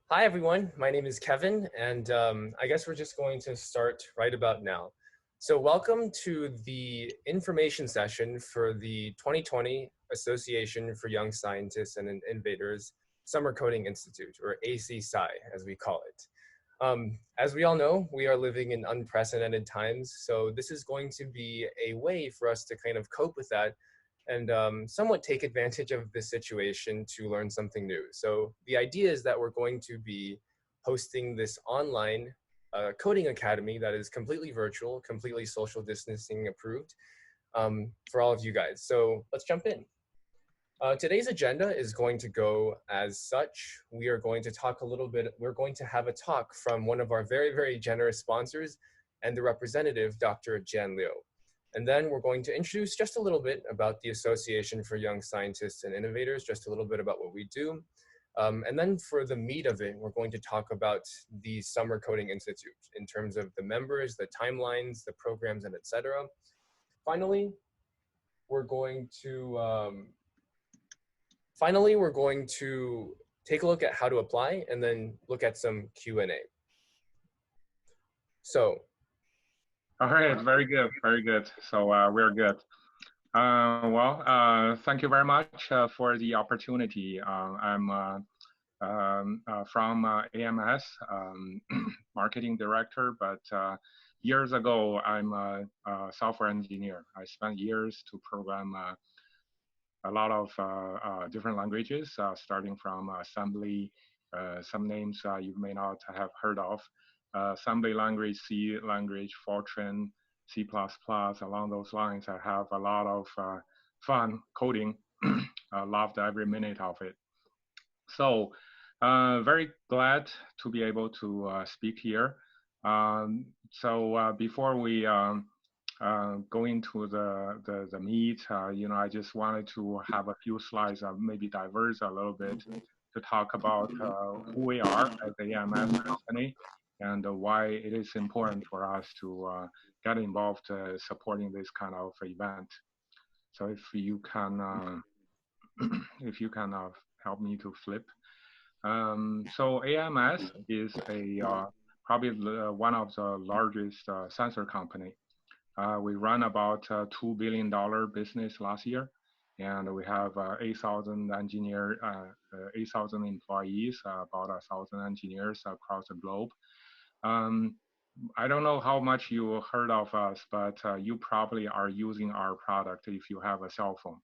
Hi, everyone. My name is Kevin, and I guess we're just going to start right about now. So welcome to the information session for the 2020 Association for Young Scientists and Innovators Summer Coding Institute, or AYSI-SCI, as we call it. As we all know, we are living in unprecedented times, so this is going to be a way for us to kind of cope with that and somewhat take advantage of this situation to learn something new. So the idea is that we're going to be hosting this online coding academy that is completely virtual, completely social distancing approved for all of you guys. So let's jump in. Today's agenda is going to go as such. We are going to talk a little bit, we're going to have a talk from one of our very, very generous sponsors and the representative, Dr. Jian Liu. And then we're going to introduce just a little bit about the Association for Young Scientists and Innovators, just a little bit about what we do. And then for the meat of it, we're going to talk about the Summer Coding Institute in terms of the members, the timelines, the programs, and etc. Finally, we're going to take a look at how to apply and then look at some Q&A. So. All right, very good, very good. So we're good. Thank you very much for the opportunity. I'm from AMS, marketing director, but years ago, I'm a software engineer. I spent years to program a lot of different languages, starting from assembly, some names you may not have heard of, assembly language, C language, Fortran, C++, along those lines. I have a lot of fun coding. I loved every minute of it. So very glad to be able to speak here. Before we go into the meat, I just wanted to have a few slides, maybe diverse a little bit to talk about who we are as a AMS company and why it is important for us to get involved supporting this kind of event. So if you can help me to flip. So AMS is probably one of the largest sensor company. We run about $2 billion business last year, and we have 8,000 engineers, 8,000 employees, about 1,000 engineers across the globe. I don't know how much you heard of us, but you probably are using our product if you have a cell phone.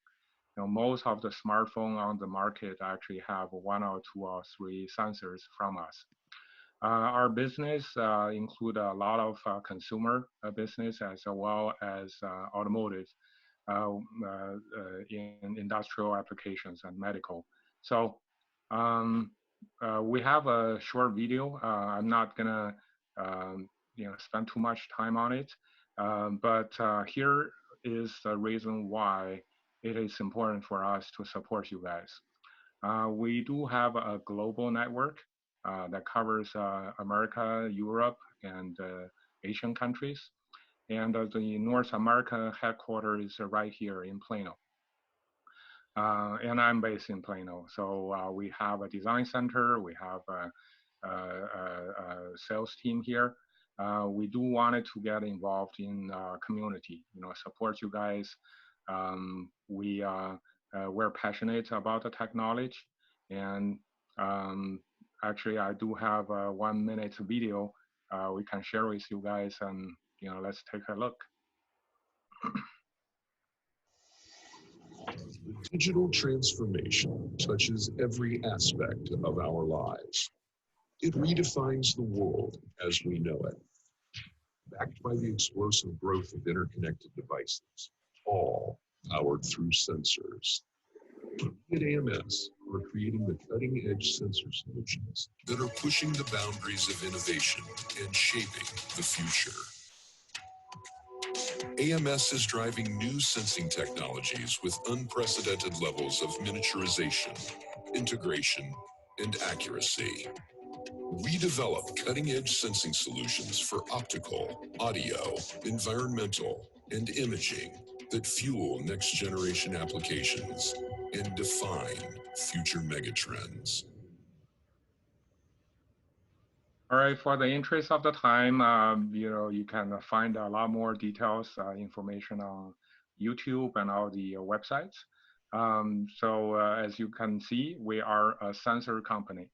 Most of the smartphones on the market actually have 1 or 2 or 3 sensors from us. Our business include a lot of consumer business as well as automotive in industrial applications and medical. So we have a short video. I'm not gonna spend too much time on it, but here is the reason why it is important for us to support you guys. We do have a global network that covers America, Europe, and Asian countries. And the North America headquarters is right here in Plano. And I'm based in Plano. So we have a design center, we have a sales team here. We do want to get involved in community, support you guys. We're passionate about the technology, and actually, I do have a 1-minute video we can share with you guys, and let's take a look. The digital transformation touches every aspect of our lives. It redefines the world as we know it. Backed by the explosive growth of interconnected devices, all powered through sensors. At AMS, we're creating the cutting-edge sensor solutions that are pushing the boundaries of innovation and shaping the future. AMS is driving new sensing technologies with unprecedented levels of miniaturization, integration, and accuracy. We develop cutting-edge sensing solutions for optical, audio, environmental, and imaging that fuel next-generation applications and define future megatrends. All right, for the interest of the time, you can find a lot more details, information on YouTube and all the websites. As you can see, we are a sensor company,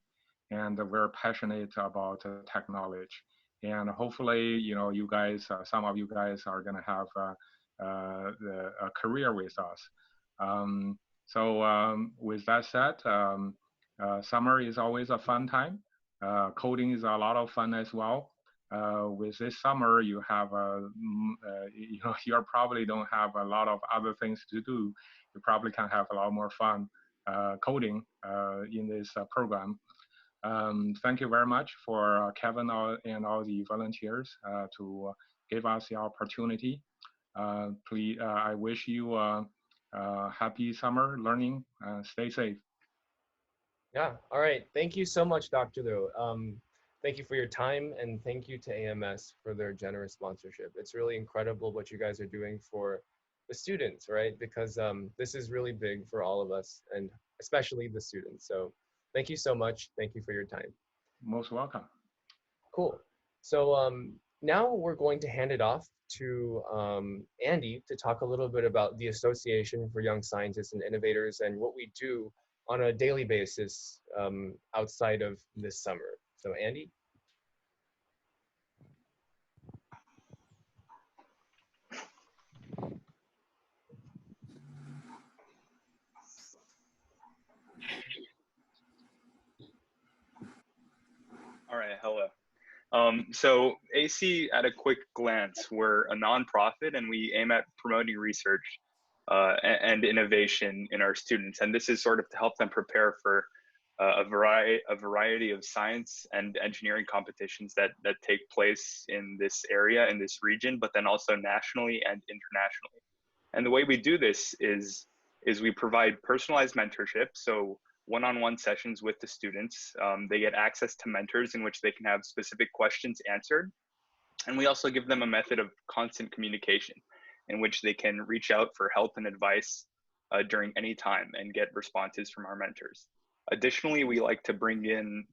and we're passionate about technology. And hopefully, you guys, some of you guys are going to have a career with us. With that said, summer is always a fun time. Coding is a lot of fun as well. With this summer, you have you probably don't have a lot of other things to do. You probably can have a lot more fun coding in this program. Thank you very much for Kevin and all the volunteers to give us the opportunity. Please, I wish you a happy summer learning. Stay safe. Yeah, all right. Thank you so much, Dr. Liu. Thank you for your time, and thank you to AMS for their generous sponsorship. It's really incredible what you guys are doing for the students, right? Because this is really big for all of us, and especially the students. So thank you so much. Thank you for your time. Most welcome. Cool. So now we're going to hand it off to Andy to talk a little bit about the Association for Young Scientists and Innovators and what we do on a daily basis outside of this summer. So Andy? All right, hello. So AYSI, at a quick glance, we're a nonprofit and we aim at promoting research and innovation in our students. And this is sort of to help them prepare for a variety of science and engineering competitions that take place in this area, in this region, but then also nationally and internationally. And the way we do this is we provide personalized mentorship. So one-on-one sessions with the students. They get access to mentors in which they can have specific questions answered. And we also give them a method of constant communication in which they can reach out for help and advice during any time and get responses from our mentors. Additionally, we like to bring in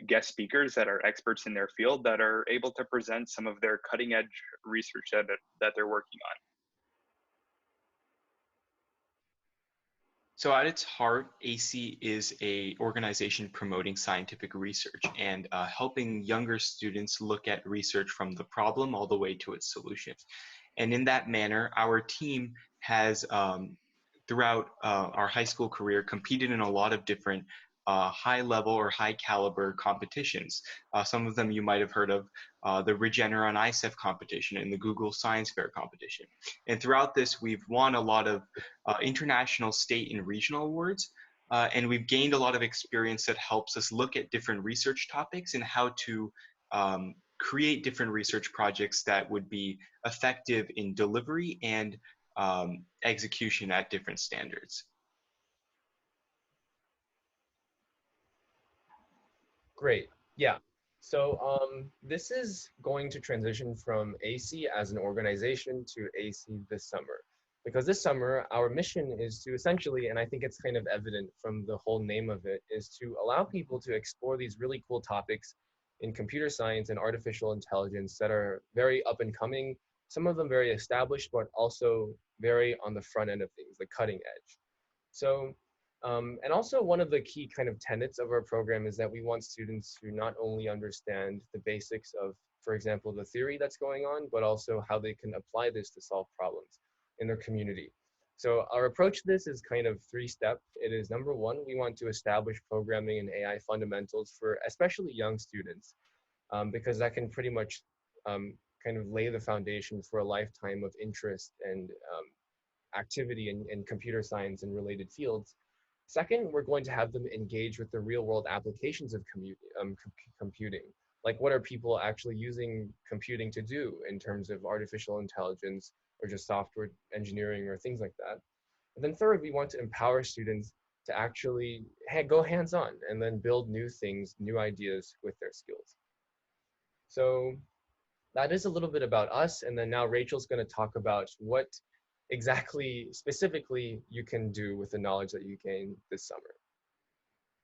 guest speakers that are experts in their field that are able to present some of their cutting edge research that they're working on. So at its heart, AYSI is an organization promoting scientific research and helping younger students look at research from the problem all the way to its solutions. And in that manner, our team has, throughout our high school career, competed in a lot of different high-level or high-caliber competitions. Some of them you might have heard of, the Regeneron ICEF competition and the Google Science Fair competition. And throughout this, we've won a lot of international, state, and regional awards. And we've gained a lot of experience that helps us look at different research topics and how to create different research projects that would be effective in delivery and execution at different standards. Great. Yeah. So this is going to transition from AYSI as an organization to AYSI this summer. Because this summer, our mission is to essentially, and I think it's kind of evident from the whole name of it, is to allow people to explore these really cool topics in computer science and artificial intelligence that are very up and coming, some of them very established, but also very on the front end of things, the cutting edge. So, and also one of the key kind of tenets of our program is that we want students to not only understand the basics of, for example, the theory that's going on, but also how they can apply this to solve problems in their community. So our approach to this is kind of three-step. It is number one, we want to establish programming and AI fundamentals for especially young students, because that can pretty much kind of lay the foundation for a lifetime of interest and activity in computer science and related fields. Second, we're going to have them engage with the real-world applications of computing. Like, what are people actually using computing to do in terms of artificial intelligence or just software engineering or things like that. And then third, we want to empower students to actually go hands-on and then build new things, new ideas with their skills. So that is a little bit about us. And then now Rachel's going to talk about what exactly, specifically, you can do with the knowledge that you gain this summer.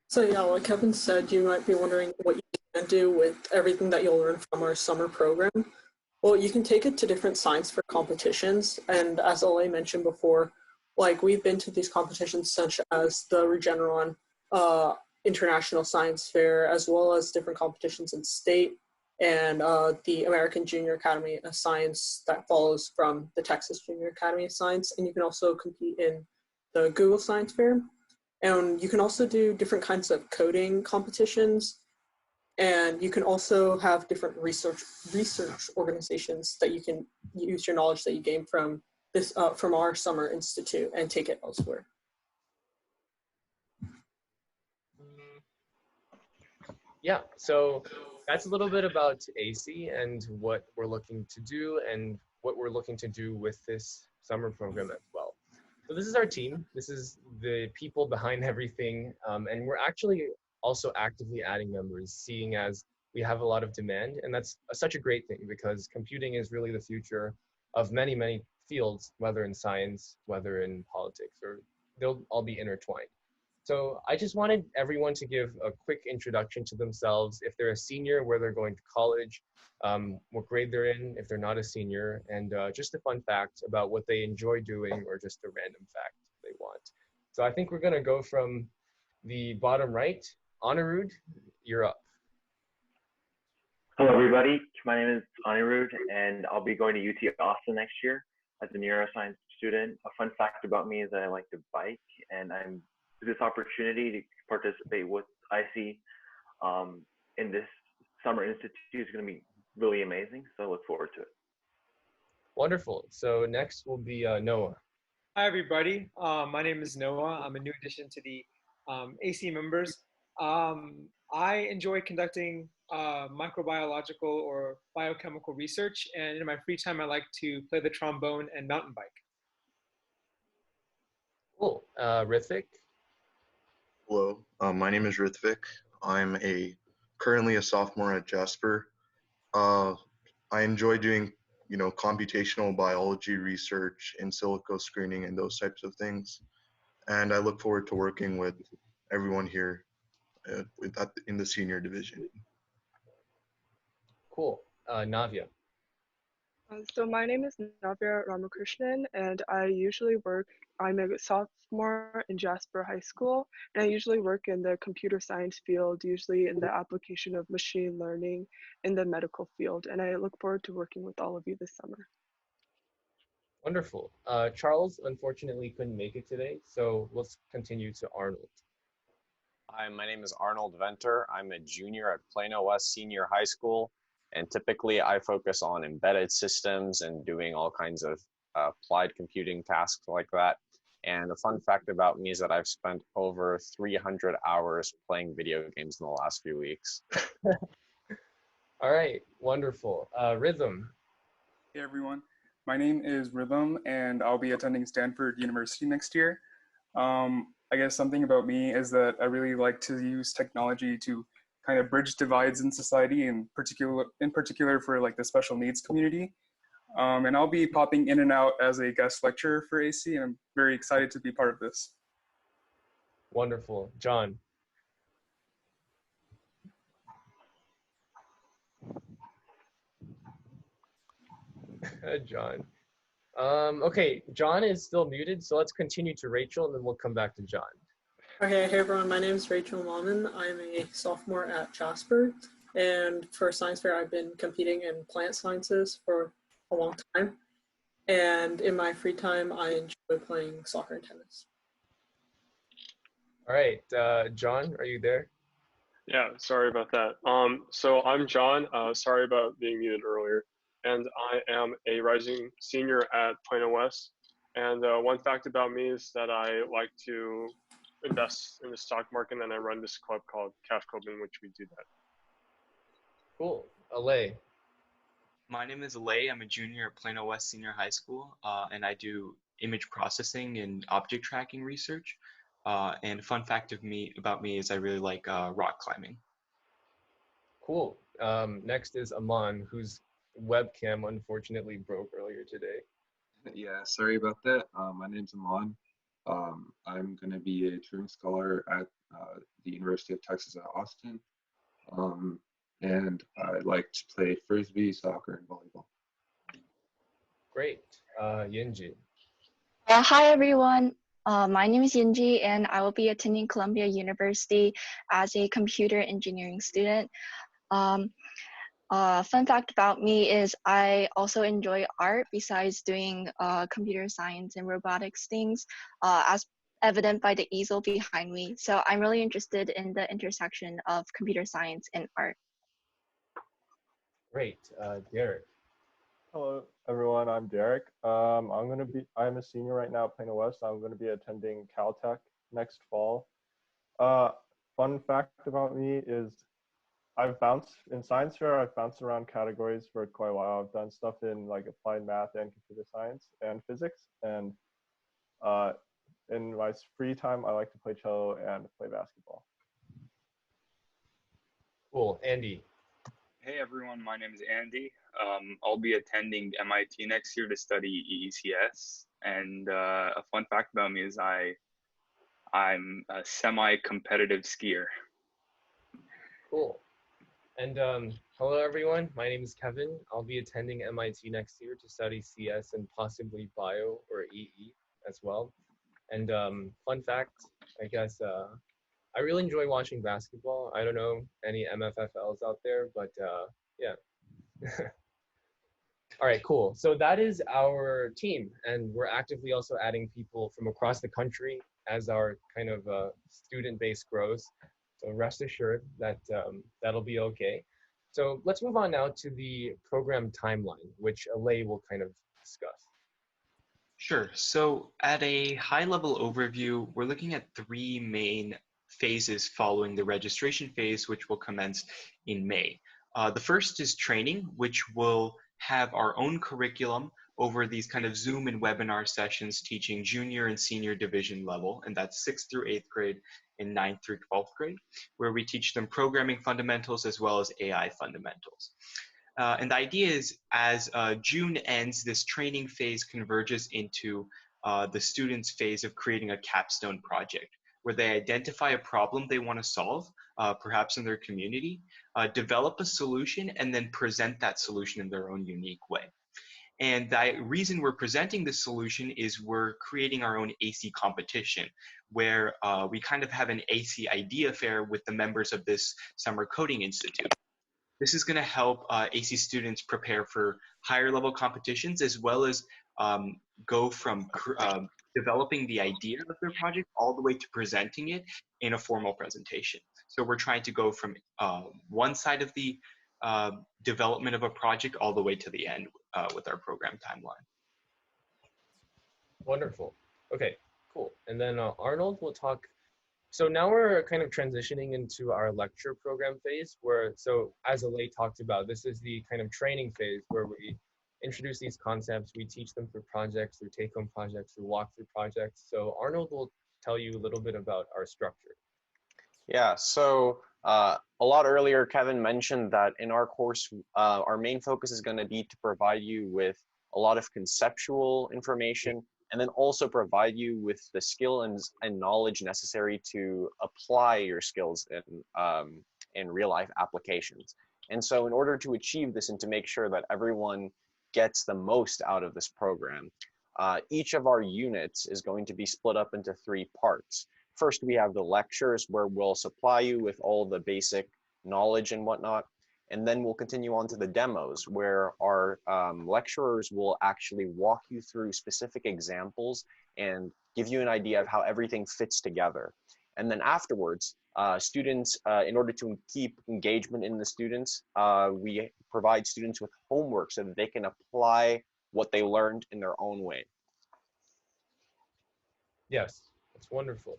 So yeah, like Kevin said, you might be wondering what you do with everything that you'll learn from our summer program? Well, you can take it to different science fair competitions. And as Ale mentioned before, like we've been to these competitions such as the Regeneron International Science Fair, as well as different competitions in state and the American Junior Academy of Science that follows from the Texas Junior Academy of Science. And you can also compete in the Google Science Fair. And you can also do different kinds of coding competitions. And you can also have different research organizations that you can use your knowledge that you gain from this from our summer institute and take it elsewhere. Yeah, so that's a little bit about AYSI and what we're looking to do and what we're looking to do with this summer program as well. So this is our team. This is the people behind everything. And we're actually also actively adding members, seeing as we have a lot of demand. And that's such a great thing because computing is really the future of many, many fields, whether in science, whether in politics, or they'll all be intertwined. So I just wanted everyone to give a quick introduction to themselves. If they're a senior, where they're going to college, what grade they're in, if they're not a senior, and just a fun fact about what they enjoy doing or just a random fact they want. So I think we're gonna go from the bottom right. Anirudh, you're up. Hello, everybody. My name is Anirudh, and I'll be going to UT Austin next year as a neuroscience student. A fun fact about me is that I like to bike, and I'm this opportunity to participate with AYSI in this summer institute is going to be really amazing. So I look forward to it. Wonderful. So next will be Noah. Hi, everybody. My name is Noah. I'm a new addition to the AYSI members. I enjoy conducting microbiological or biochemical research, and in my free time, I like to play the trombone and mountain bike. Cool. Rithvik. Hello, my name is Rithvik. I'm currently a sophomore at Jasper. I enjoy doing, computational biology research, in silico screening, and those types of things. And I look forward to working with everyone here in the senior division. Cool. Navya. So my name is Navya Ramakrishnan, and I'm a sophomore in Jasper High School, and I usually work in the computer science field, usually in the application of machine learning in the medical field, and I look forward to working with all of you this summer. Wonderful. Charles unfortunately couldn't make it today, so let's continue to Arnold. Hi, my name is Arnold Venter. I'm a junior at Plano West Senior High School. And typically I focus on embedded systems and doing all kinds of applied computing tasks like that. And a fun fact about me is that I've spent over 300 hours playing video games in the last few weeks. All right, wonderful. Rhythm. Hey everyone, my name is Rhythm and I'll be attending Stanford University next year. I guess something about me is that I really like to use technology to kind of bridge divides in society, in particular for like the special needs community. And I'll be popping in and out as a guest lecturer for AYSI, and I'm very excited to be part of this. Wonderful. John. John. Okay, John is still muted, so let's continue to Rachel, and then we'll come back to John. Okay, hey everyone, my name is Rachel Malman. I'm a sophomore at Jasper, and for science fair, I've been competing in plant sciences for a long time. And in my free time, I enjoy playing soccer and tennis. All right, John, are you there? Yeah, sorry about that. So I'm John. Sorry about being muted earlier. And I am a rising senior at Plano West. And one fact about me is that I like to invest in the stock market, and I run this club called Capstone, in which we do that. Cool. Alay. My name is Alay. I'm a junior at Plano West Senior High School, and I do image processing and object tracking research. And a fun fact about me is I really like rock climbing. Cool. Next is Aman, whose webcam unfortunately broke earlier today. Yeah, sorry about that. My name's Aman. I'm going to be a Turing Scholar at the University of Texas at Austin. and I like to play frisbee, soccer, and volleyball. Great. Yinji. Hi, everyone. My name is Yinji, and I will be attending Columbia University as a computer engineering student. Fun fact about me is I also enjoy art besides doing computer science and robotics things, as evident by the easel behind me. So I'm really interested in the intersection of computer science and art. Great. Derek. Hello, everyone. I'm Derek. I'm a senior right now at Plano West. I'm going to be attending Caltech next fall. Fun fact about me is I've bounced in science fair. I've bounced around categories for quite a while. I've done stuff in like applied math and computer science and physics. And in my free time, I like to play cello and play basketball. Cool. Andy. Hey everyone, my name is Andy. I'll be attending MIT next year to study EECS. And a fun fact about me is I'm a semi-competitive skier. Cool. And hello everyone, my name is Kevin. I'll be attending MIT next year to study CS and possibly bio or EE as well. And fun fact, I guess, I really enjoy watching basketball. I don't know any MFFLs out there, but yeah. All right, cool. So that is our team, and we're actively also adding people from across the country as our kind of student base grows. So rest assured that that'll be okay. So let's move on now to the program timeline, which Alay will kind of discuss. Sure. So at a high-level overview, we're looking at three main phases following the registration phase, which will commence in May. The first is training, which will have our own curriculum over these kind of Zoom and webinar sessions teaching junior and senior division level, and that's 6th through 8th grade and 9th through 12th grade, where we teach them programming fundamentals as well as AI fundamentals. And the idea is as June ends, this training phase converges into the students' phase of creating a capstone project, where they identify a problem they want to solve, perhaps in their community, develop a solution, and then present that solution in their own unique way. And the reason we're presenting this solution is we're creating our own AYSI competition, where we kind of have an AYSI idea fair with the members of this Summer Coding Institute. This is going to help AYSI students prepare for higher level competitions, as well as go from developing the idea of their project all the way to presenting it in a formal presentation. So we're trying to go from one side of the development of a project all the way to the end with our program timeline. Wonderful. Okay, cool. And then Arnold will talk. So now we're kind of transitioning into our lecture program phase where, so as Alay talked about, this is the kind of training phase where we introduce these concepts, we teach them through projects, through take-home projects, through walkthrough projects. So Arnold will tell you a little bit about our structure. Yeah, so a lot earlier, Kevin mentioned that in our course, our main focus is going to be to provide you with a lot of conceptual information, and then also provide you with the skill and knowledge necessary to apply your skills in real life applications. And so in order to achieve this and to make sure that everyone gets the most out of this program, each of our units is going to be split up into 3 parts. First, we have the lectures where we'll supply you with all the basic knowledge and whatnot. And then we'll continue on to the demos where our lecturers will actually walk you through specific examples and give you an idea of how everything fits together. And then afterwards, students, in order to keep engagement in the students, we provide students with homework so that they can apply what they learned in their own way. Yes, that's wonderful.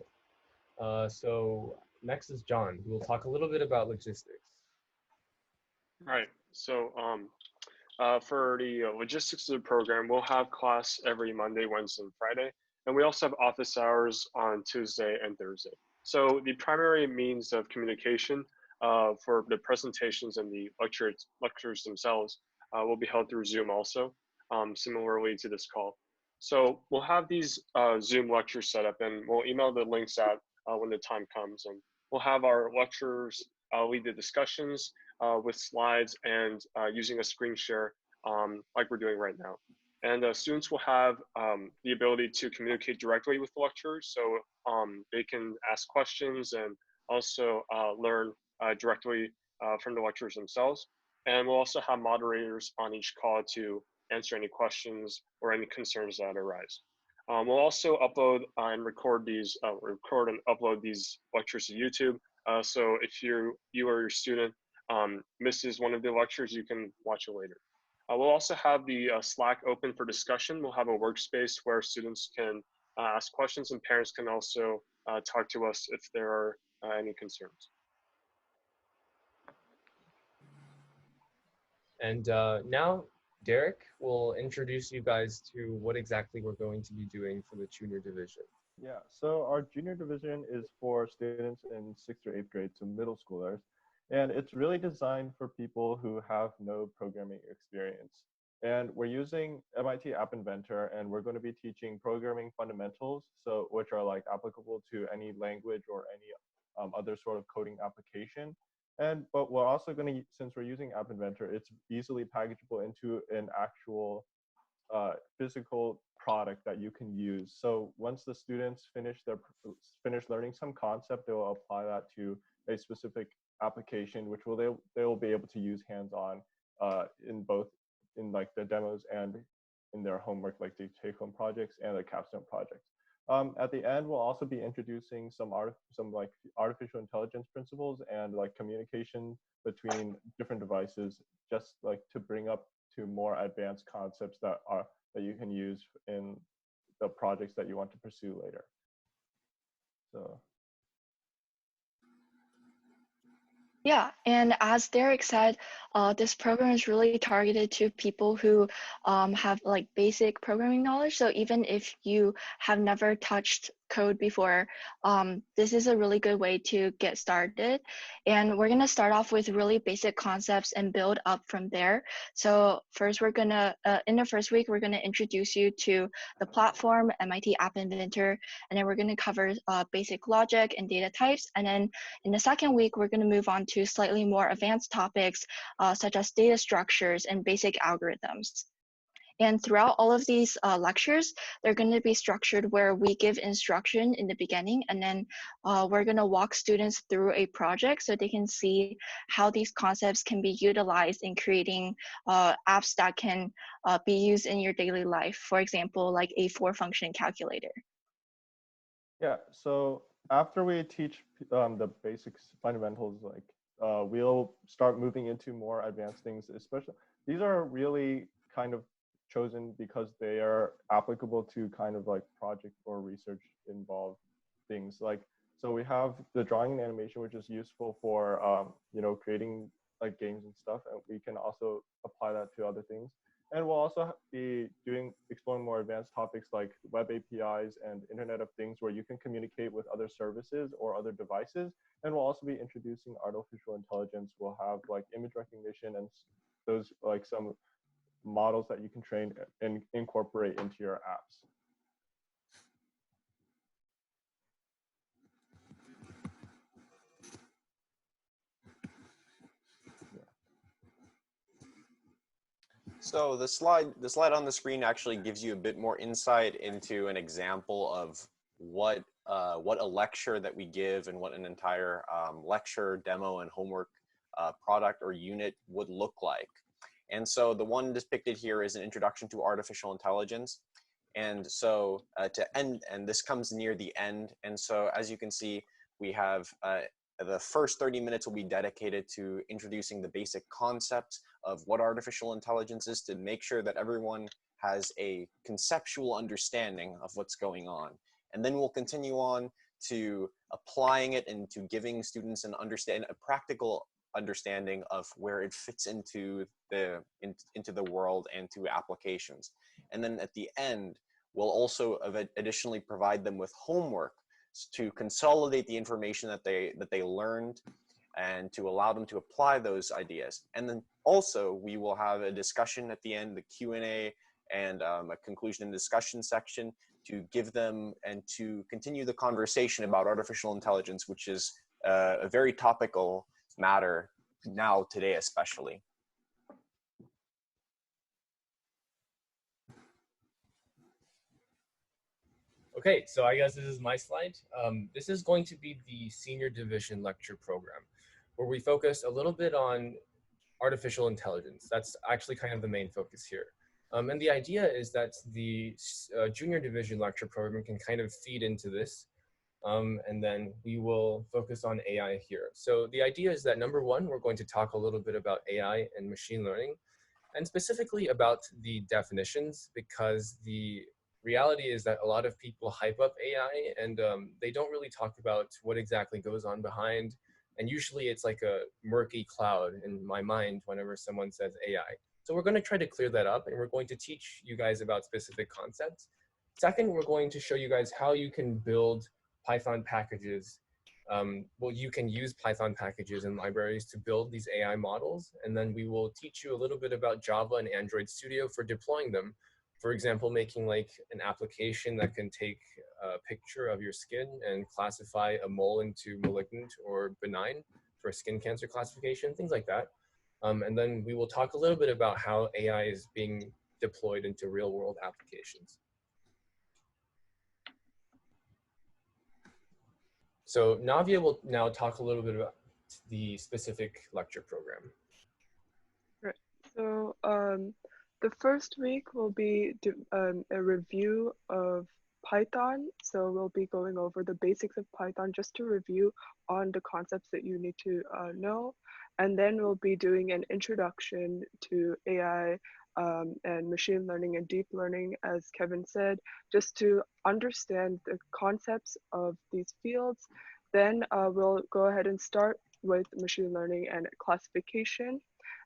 So next is John, who will talk a little bit about logistics. Right. So for the logistics of the program, we'll have class every Monday, Wednesday, and Friday. And we also have office hours on Tuesday and Thursday. So the primary means of communication for the presentations and the lectures themselves will be held through Zoom also, similarly to this call. So we'll have these Zoom lectures set up, and we'll email the links out when the time comes. And we'll have our lecturers lead the discussions. with slides and using a screen share like we're doing right now. And students will have the ability to communicate directly with the lecturers, so they can ask questions and also learn directly from the lecturers themselves. And we'll also have moderators on each call to answer any questions or any concerns that arise. We'll also upload and record and upload these lectures to YouTube. So if you or your student misses one of the lectures, you can watch it later. We'll also have the Slack open for discussion. We'll have a workspace where students can ask questions, and parents can also talk to us if there are any concerns. And now Derek will introduce you guys to what exactly we're going to be doing for the junior division. Yeah, so our junior division is for students in 6th or 8th grade, so middle schoolers. And it's really designed for people who have no programming experience. And we're using MIT App Inventor, and we're going to be teaching programming fundamentals, so which are like applicable to any language or any other sort of coding application. But we're also going to, since we're using App Inventor, it's easily packageable into an actual physical product that you can use. So once the students finish learning some concept, they will apply that to a specific application, which they will be able to use hands-on in like the demos and in their homework, like the take-home projects and the Capstone projects. At the end, we'll also be introducing some like artificial intelligence principles and like communication between different devices, just like to bring up to more advanced concepts that you can use in the projects that you want to pursue later. So. Yeah, and as Derek said, this program is really targeted to people who have like basic programming knowledge. So even if you have never touched code before, this is a really good way to get started. And we're going to start off with really basic concepts and build up from there. So first, we're going to, in the first week, we're going to introduce you to the platform, MIT App Inventor, and then we're going to cover basic logic and data types. And then in the second week, we're going to move on to slightly more advanced topics, such as data structures and basic algorithms. And throughout all of these lectures, they're going to be structured where we give instruction in the beginning, and then we're going to walk students through a project so they can see how these concepts can be utilized in creating apps that can be used in your daily life. For example, like a four-function calculator. Yeah, so after we teach the basics fundamentals, like we'll start moving into more advanced things, especially these are really kind of chosen because they are applicable to kind of like project or research involved things. Like, so we have the drawing and animation, which is useful for creating like games and stuff, and we can also apply that to other things. And we'll also be exploring more advanced topics like web APIs and Internet of Things, where you can communicate with other services or other devices. And we'll also be introducing artificial intelligence. We'll have like image recognition and those like some models that you can train and incorporate into your apps. So the slide on the screen actually gives you a bit more insight into an example of what a lecture that we give and what an entire lecture, demo, and homework product or unit would look like. And so the one depicted here is an introduction to artificial intelligence. And so and this comes near the end. And so as you can see, we have the first 30 minutes will be dedicated to introducing the basic concepts of what artificial intelligence is, to make sure that everyone has a conceptual understanding of what's going on. And then we'll continue on to applying it and to giving students a practical understanding of where it fits into the world and to applications. And then at the end, we'll also additionally provide them with homework to consolidate the information that they learned and to allow them to apply those ideas. And then also we will have a discussion at the end, the Q&A, and a conclusion and discussion section to give them and to continue the conversation about artificial intelligence, which is a very topical matter now today especially. Okay, so I guess this is my slide. This is going to be the senior division lecture program, where we focus a little bit on artificial intelligence. That's actually kind of the main focus here. And the idea is that the junior division lecture program can kind of feed into this. And then we will focus on AI here. So the idea is that number one, we're going to talk a little bit about AI and machine learning, and specifically about the definitions, because the reality is that a lot of people hype up AI and they don't really talk about what exactly goes on behind. And usually it's like a murky cloud in my mind whenever someone says AI. So we're going to try to clear that up, and we're going to teach you guys about specific concepts. Second, we're going to show you guys how you can build Python packages. Well, you can use Python packages and libraries to build these AI models. And then we will teach you a little bit about Java and Android Studio for deploying them. For example, making like an application that can take a picture of your skin and classify a mole into malignant or benign for skin cancer classification, things like that. And then we will talk a little bit about how AI is being deployed into real world applications. So Navia will now talk a little bit about the specific lecture program. Right. So the first week will be a review of Python. So we'll be going over the basics of Python just to review on the concepts that you need to know. And then we'll be doing an introduction to AI and machine learning and deep learning, as Kevin said, just to understand the concepts of these fields. Then we'll go ahead and start with machine learning and classification.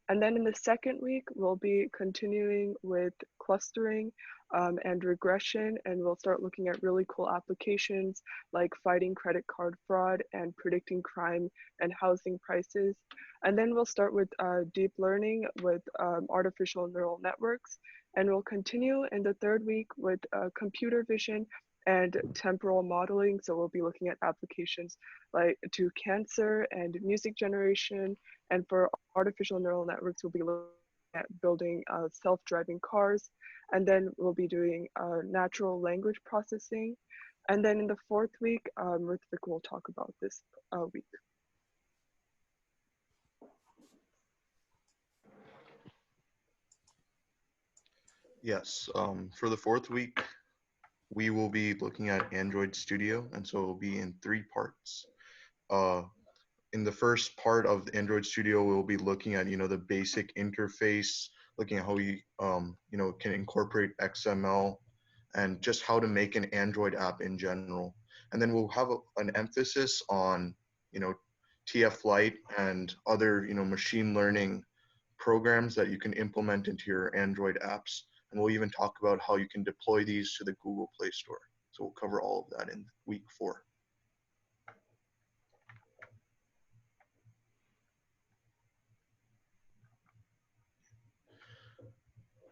And then in the second week, we'll be continuing with clustering and regression, and we'll start looking at really cool applications like fighting credit card fraud and predicting crime and housing prices. And then we'll start with deep learning with artificial neural networks, and we'll continue in the third week with computer vision and temporal modeling. So we'll be looking at applications like to cancer and music generation. And for artificial neural networks, we'll be looking at building self-driving cars. And then we'll be doing natural language processing. And then in the fourth week, Ritvik will talk about this week. Yes, for the fourth week, we will be looking at Android Studio, and so it will be in 3 parts. In the first part of the Android Studio, we'll be looking at, the basic interface, looking at how we, can incorporate XML and just how to make an Android app in general. And then we'll have an emphasis on, TF Lite and other, machine learning programs that you can implement into your Android apps. And we'll even talk about how you can deploy these to the Google Play Store. So we'll cover all of that in week 4.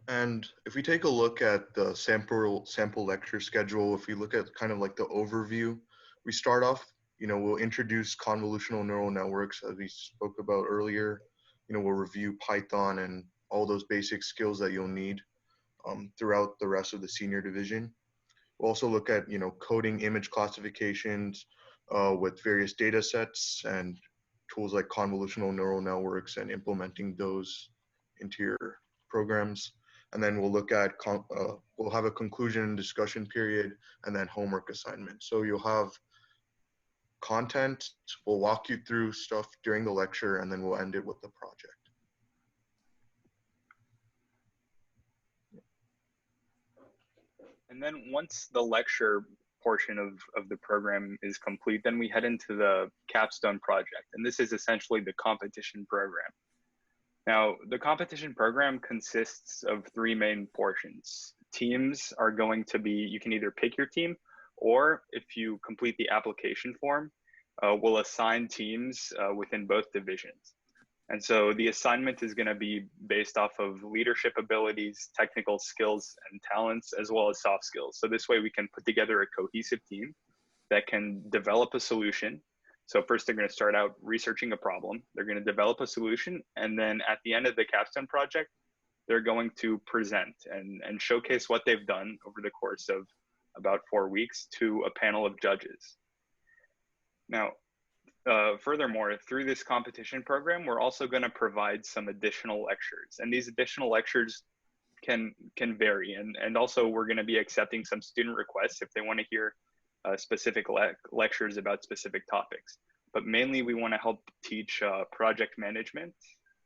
And if we take a look at the sample lecture schedule, if we look at kind of like the overview, we start off, we'll introduce convolutional neural networks as we spoke about earlier. We'll review Python and all those basic skills that you'll need throughout the rest of the senior division. We'll also look at, coding image classifications with various data sets and tools like convolutional neural networks and implementing those into your programs. And then we'll look at, we'll have a conclusion and discussion period and then homework assignment. So you'll have content, we'll walk you through stuff during the lecture, and then we'll end it with the project. And then once the lecture portion of the program is complete, then we head into the Capstone project. And this is essentially the competition program. Now, the competition program consists of 3 main portions. Teams are going to be, you can either pick your team, or if you complete the application form, we'll assign teams within both divisions. And so the assignment is going to be based off of leadership abilities, technical skills and talents, as well as soft skills. So this way we can put together a cohesive team that can develop a solution So first they're going to start out researching a problem. They're going to develop a solution. And then at the end of the Capstone project, they're going to present and showcase what they've done over the course of about 4 weeks to a panel of judges. Now, furthermore, through this competition program, we're also going to provide some additional lectures. And these additional lectures can vary. And also we're going to be accepting some student requests if they want to hear specific lectures about specific topics. But mainly we want to help teach project management,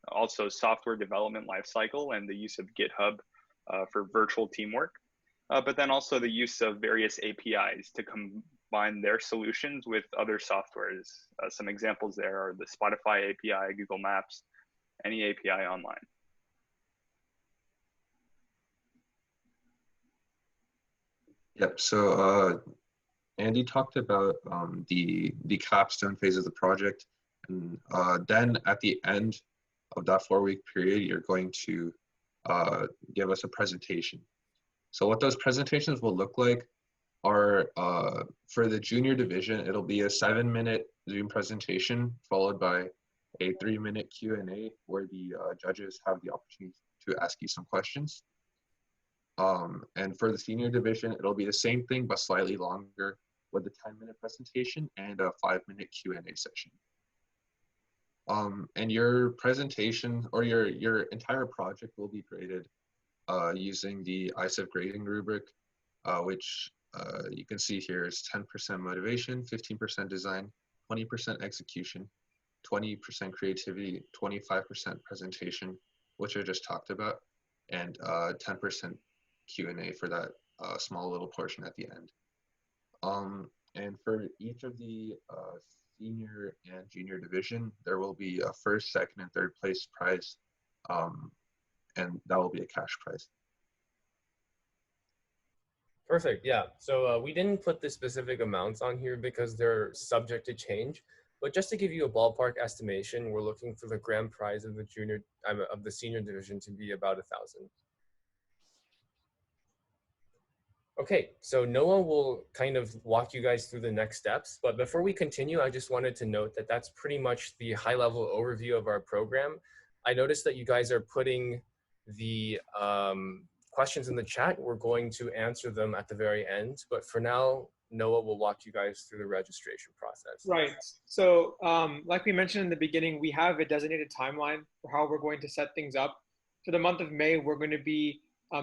also software development lifecycle and the use of GitHub for virtual teamwork. But then also the use of various APIs to combine their solutions with other softwares. Some examples there are the Spotify API, Google Maps, any API online. Yep. So Andy talked about the capstone phase of the project, and then at the end of that 4-week period, you're going to give us a presentation. So what those presentations will look like are, for the junior division, it'll be a 7-minute Zoom presentation followed by a 3-minute Q&A where the judges have the opportunity to ask you some questions. And for the senior division, it'll be the same thing, but slightly longer with a 10-minute presentation and a 5-minute Q&A session. And your presentation or your entire project will be graded using the ISEF grading rubric, which you can see here is 10% motivation, 15% design, 20% execution, 20% creativity, 25% presentation, which I just talked about, and 10% Q&A for that small little portion at the end. And for each of the senior and junior division, there will be a first, second, and third place prize, and that will be a cash prize. Perfect, yeah. So we didn't put the specific amounts on here because they're subject to change, but just to give you a ballpark estimation, we're looking for the grand prize of the senior division to be about 1,000. Okay, so Noah will kind of walk you guys through the next steps, but before we continue, I just wanted to note that that's pretty much the high-level overview of our program. I noticed that you guys are putting the questions in the chat. We're going to answer them at the very end, but for now, Noah will walk you guys through the registration process. Right, so like we mentioned in the beginning, we have a designated timeline for how we're going to set things up. For the month of May, we're going to be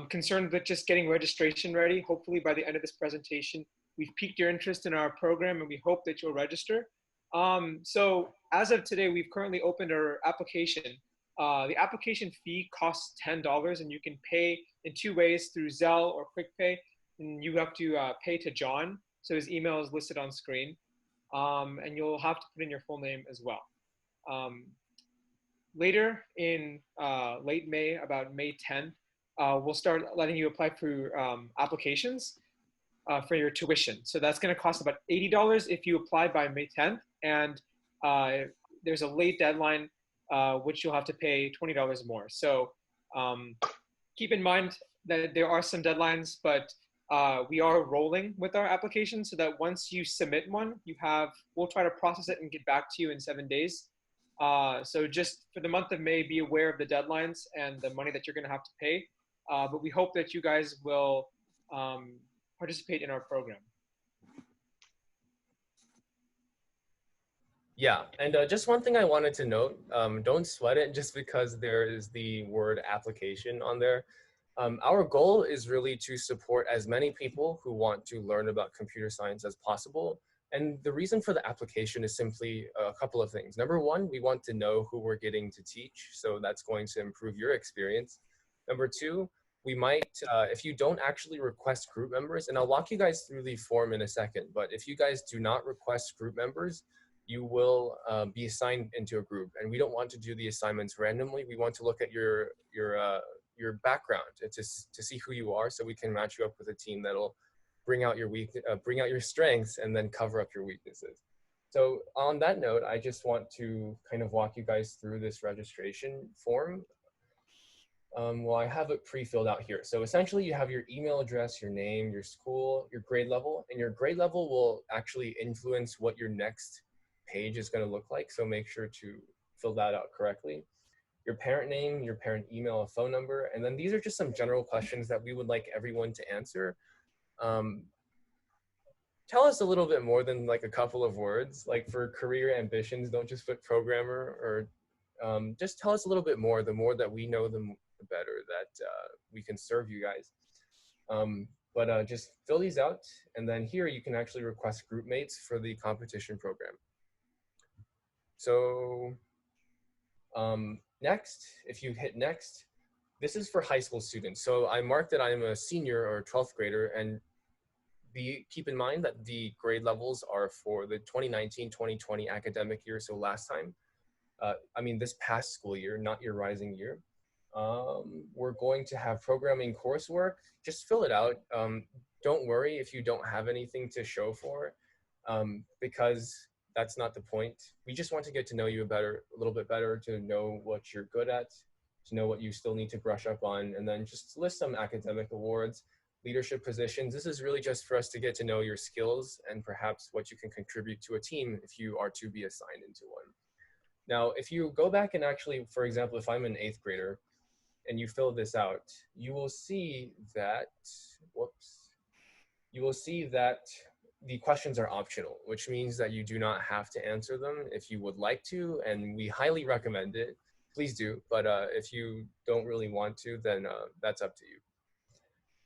concerned with just getting registration ready. Hopefully by the end of this presentation, we've piqued your interest in our program and we hope that you'll register. So as of today, we've currently opened our application. The application fee costs $10 and you can pay in 2 ways, through Zelle or QuickPay. And you have to pay to John. So his email is listed on screen. And you'll have to put in your full name as well. Later in late May, about May 10th, we'll start letting you apply for applications for your tuition. So that's going to cost about $80 if you apply by May 10th. And there's a late deadline, which you'll have to pay $20 more. So keep in mind that there are some deadlines, but we are rolling with our application so that once you submit one, we'll try to process it and get back to you in 7 days. So just for the month of May, be aware of the deadlines and the money that you're going to have to pay. But we hope that you guys will participate in our program. Yeah, and just one thing I wanted to note, don't sweat it just because there is the word application on there. Our goal is really to support as many people who want to learn about computer science as possible. And the reason for the application is simply a couple of things. Number one, we want to know who we're getting to teach, so that's going to improve your experience. Number two, we might, if you don't actually request group members, and I'll walk you guys through the form in a second, but if you guys do not request group members, you will be assigned into a group. And we don't want to do the assignments randomly. We want to look at your background to see who you are, so we can match you up with a team that'll bring out your strengths and then cover up your weaknesses. So on that note, I just want to kind of walk you guys through this registration form. Well, I have it pre-filled out here. So essentially you have your email address, your name, your school, your grade level, and your grade level will actually influence what your next page is going to look like, so make sure to fill that out correctly. Your parent name, your parent email, a phone number, and then these are just some general questions that we would like everyone to answer. Tell us a little bit more than like a couple of words. Like for career ambitions, don't just put programmer, or just tell us a little bit more. The more that we know, the better that we can serve you guys. But just fill these out, and then here you can actually request group mates for the competition program. So next, if you hit next, this is for high school students. So I marked that I'm a senior or 12th grader, and keep in mind that the grade levels are for the 2019-2020 academic year, so last time. I mean this past school year, not your rising year. We're going to have programming coursework. Just fill it out. Don't worry if you don't have anything to show for, because that's not the point. We just want to get to know you a little bit better, to know what you're good at, to know what you still need to brush up on, and then just list some academic awards, leadership positions. This is really just for us to get to know your skills and perhaps what you can contribute to a team if you are to be assigned into one. Now, if you go back and actually, for example, if I'm an 8th grader and you fill this out, you will see that, you will see that the questions are optional, which means that you do not have to answer them if you would like to, and we highly recommend it. Please do, but if you don't really want to, then that's up to you.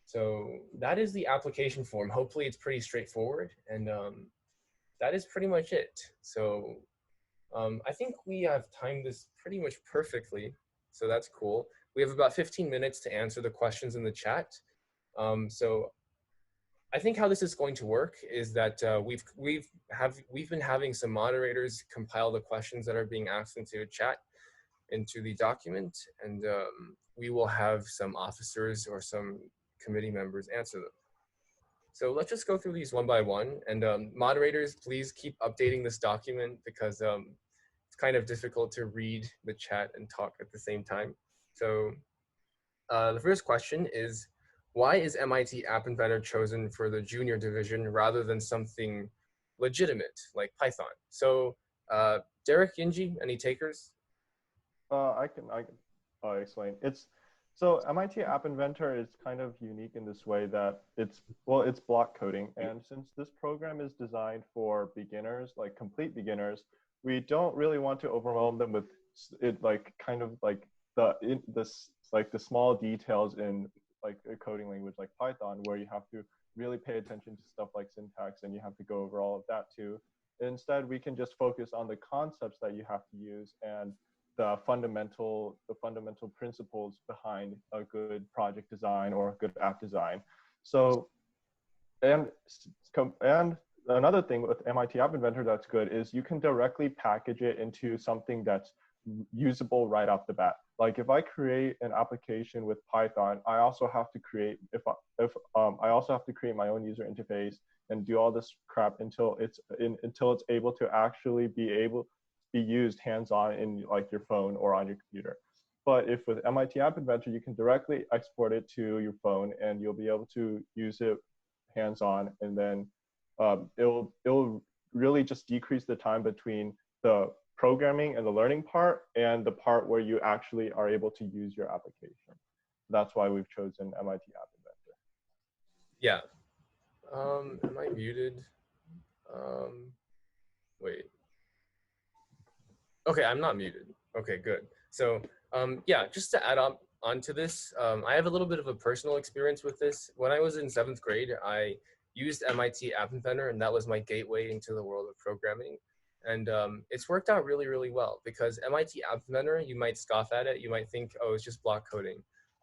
So that is the application form. Hopefully it's pretty straightforward, and that is pretty much it. So I think we have timed this pretty much perfectly, so that's cool. We have about 15 minutes to answer the questions in the chat. So I think how this is going to work is that we've been having some moderators compile the questions that are being asked into the chat into the document, and we will have some officers or some committee members answer them. So let's just go through these one by one, and moderators, please keep updating this document, because it's kind of difficult to read the chat and talk at the same time. So the first question is, why is MIT App Inventor chosen for the junior division rather than something legitimate like Python? So Derek, Yinji, any takers? I can explain. So MIT App Inventor is kind of unique in this way that it's block coding. And since this program is designed for beginners, like complete beginners, we don't really want to overwhelm them with it, like kind of like the small details in like a coding language like Python, where you have to really pay attention to stuff like syntax, and you have to go over all of that too. Instead, we can just focus on the concepts that you have to use and the fundamental principles behind a good project design or a good app design. So, and another thing with MIT App Inventor that's good is you can directly package it into something that's usable right off the bat. Like if I create an application with Python, I also have to create I also have to create my own user interface and do all this crap until it's able to actually be used hands-on in like your phone or on your computer. But if with MIT App Inventor, you can directly export it to your phone and you'll be able to use it hands-on, and then it'll really just decrease the time between the programming and the learning part and the part where you actually are able to use your application. That's why we've chosen MIT App Inventor. Yeah. Am I muted? Wait. Okay, I'm not muted. Okay, good. So yeah, just to add on to this, I have a little bit of a personal experience with this. When I was in 7th grade, I used MIT App Inventor, and that was my gateway into the world of programming. And it's worked out really, really well, because MIT App Inventor, you might scoff at it. You might think, oh, it's just block coding.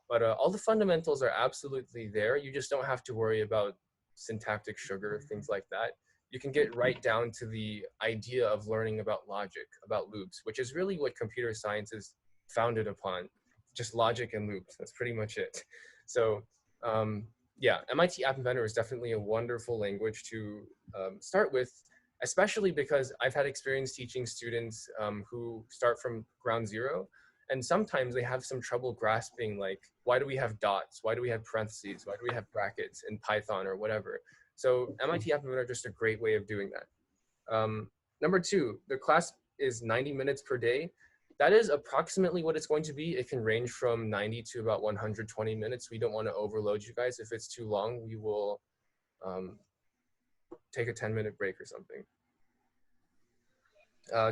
But all the fundamentals are absolutely there. You just don't have to worry about syntactic sugar, things like that. You can get right down to the idea of learning about logic, about loops, which is really what computer science is founded upon, just logic and loops. That's pretty much it. So yeah, MIT App Inventor is definitely a wonderful language to start with, especially because I've had experience teaching students who start from ground zero, and sometimes they have some trouble grasping, like, why do we have dots? Why do we have parentheses? Why do we have brackets in Python or whatever? So MIT App Inventor is just a great way of doing that. Number two, the class is 90 minutes per day. That is approximately what it's going to be. It can range from 90 to about 120 minutes. We don't want to overload you guys. If it's too long, we will take a 10-minute break or something.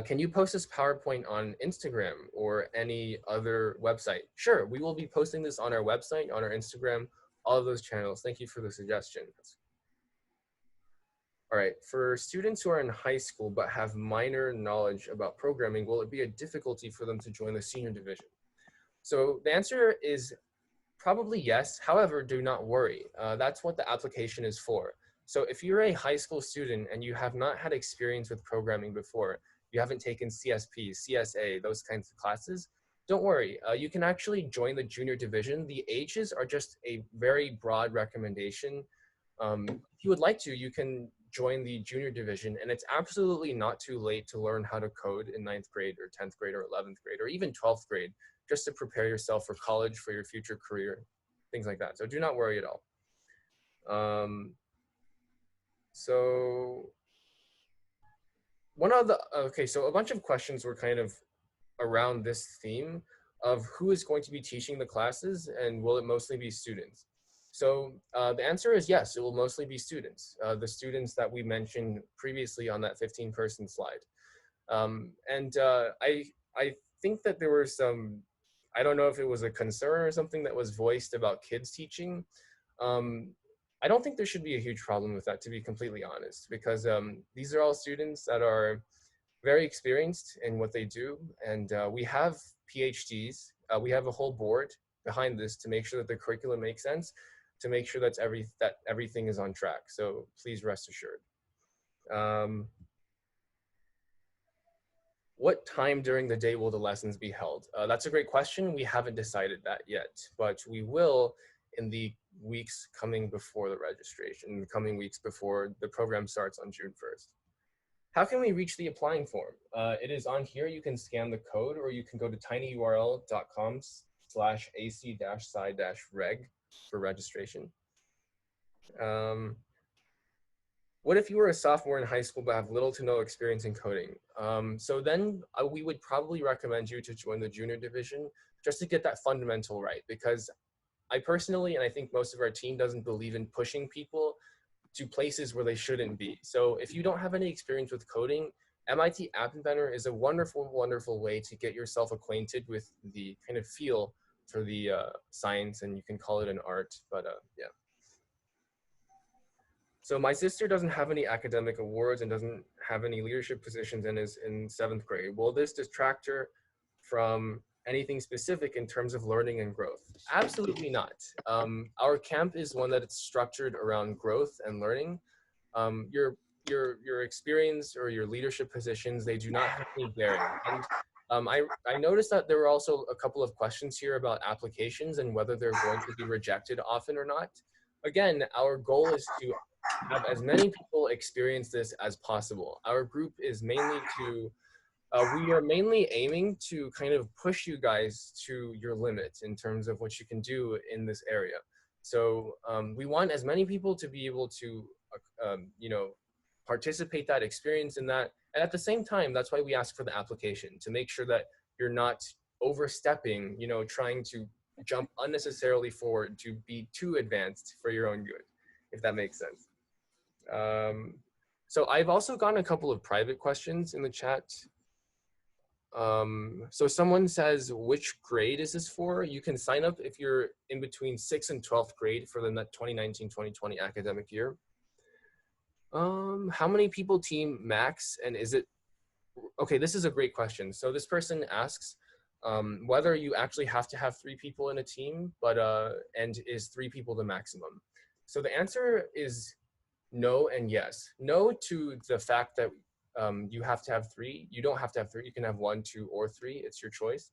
Can you post this PowerPoint on Instagram or any other website? Sure, we will be posting this on our website, on our Instagram, all of those channels. Thank you for the suggestion. All right, for students who are in high school but have minor knowledge about programming, will it be a difficulty for them to join the senior division? So the answer is probably yes. However, do not worry. That's what the application is for. So if you're a high school student and you have not had experience with programming before, you haven't taken CSP, CSA, those kinds of classes, don't worry. You can actually join the junior division. The ages are just a very broad recommendation. If you would like to, you can join the junior division, and it's absolutely not too late to learn how to code in 9th grade or 10th grade or 11th grade or even 12th grade, just to prepare yourself for college, for your future career, things like that. So do not worry at all. So so a bunch of questions were kind of around this theme of who is going to be teaching the classes and will it mostly be students? So the answer is yes, it will mostly be students, the students that we mentioned previously on that 15-person slide. I think that there were some, I don't know if it was a concern or something that was voiced about kids teaching. I don't think there should be a huge problem with that, to be completely honest, because these are all students that are very experienced in what they do. And we have PhDs, we have a whole board behind this to make sure that the curriculum makes sense, to make sure that everything is on track. So please rest assured. What time during the day will the lessons be held? That's a great question. We haven't decided that yet, but we will in the weeks coming before the registration, in the coming weeks before the program starts on June 1st. How can we reach the applying form? It is on here. You can scan the code, or you can go to tinyurl.com/ac-sci-reg for registration. What if you were a sophomore in high school but have little to no experience in coding? So then we would probably recommend you to join the junior division just to get that fundamental right, because I personally, and I think most of our team, doesn't believe in pushing people to places where they shouldn't be. So if you don't have any experience with coding, MIT App Inventor is a wonderful, wonderful way to get yourself acquainted with the kind of feel for the science, and you can call it an art, but yeah. So my sister doesn't have any academic awards and doesn't have any leadership positions and is in 7th grade. Will this distract her from anything specific in terms of learning and growth? Absolutely not. Our camp is one that it's structured around growth and learning. Your experience or your leadership positions, they do not have any bearing. And I noticed that there were also a couple of questions here about applications and whether they're going to be rejected often or not. Again, our goal is to have as many people experience this as possible. Our group is mainly to, we are mainly aiming to kind of push you guys to your limits in terms of what you can do in this area. So we want as many people to be able to, you know, participate that, experience in that. And at the same time, that's why we ask for the application, to make sure that you're not overstepping, you know, trying to jump unnecessarily forward to be too advanced for your own good, if that makes sense. So I've also gotten a couple of private questions in the chat. So someone says, which grade is this for? You can sign up if you're in between 6th and 12th grade for the 2019-2020 academic year. How many people team max, and is it, okay, this is a great question. So this person asks whether you actually have to have 3 people in a team, but and is 3 people the maximum? So the answer is no and yes. No to the fact that you have to have 3. You don't have to have 3. You can have 1, 2, or 3. It's your choice.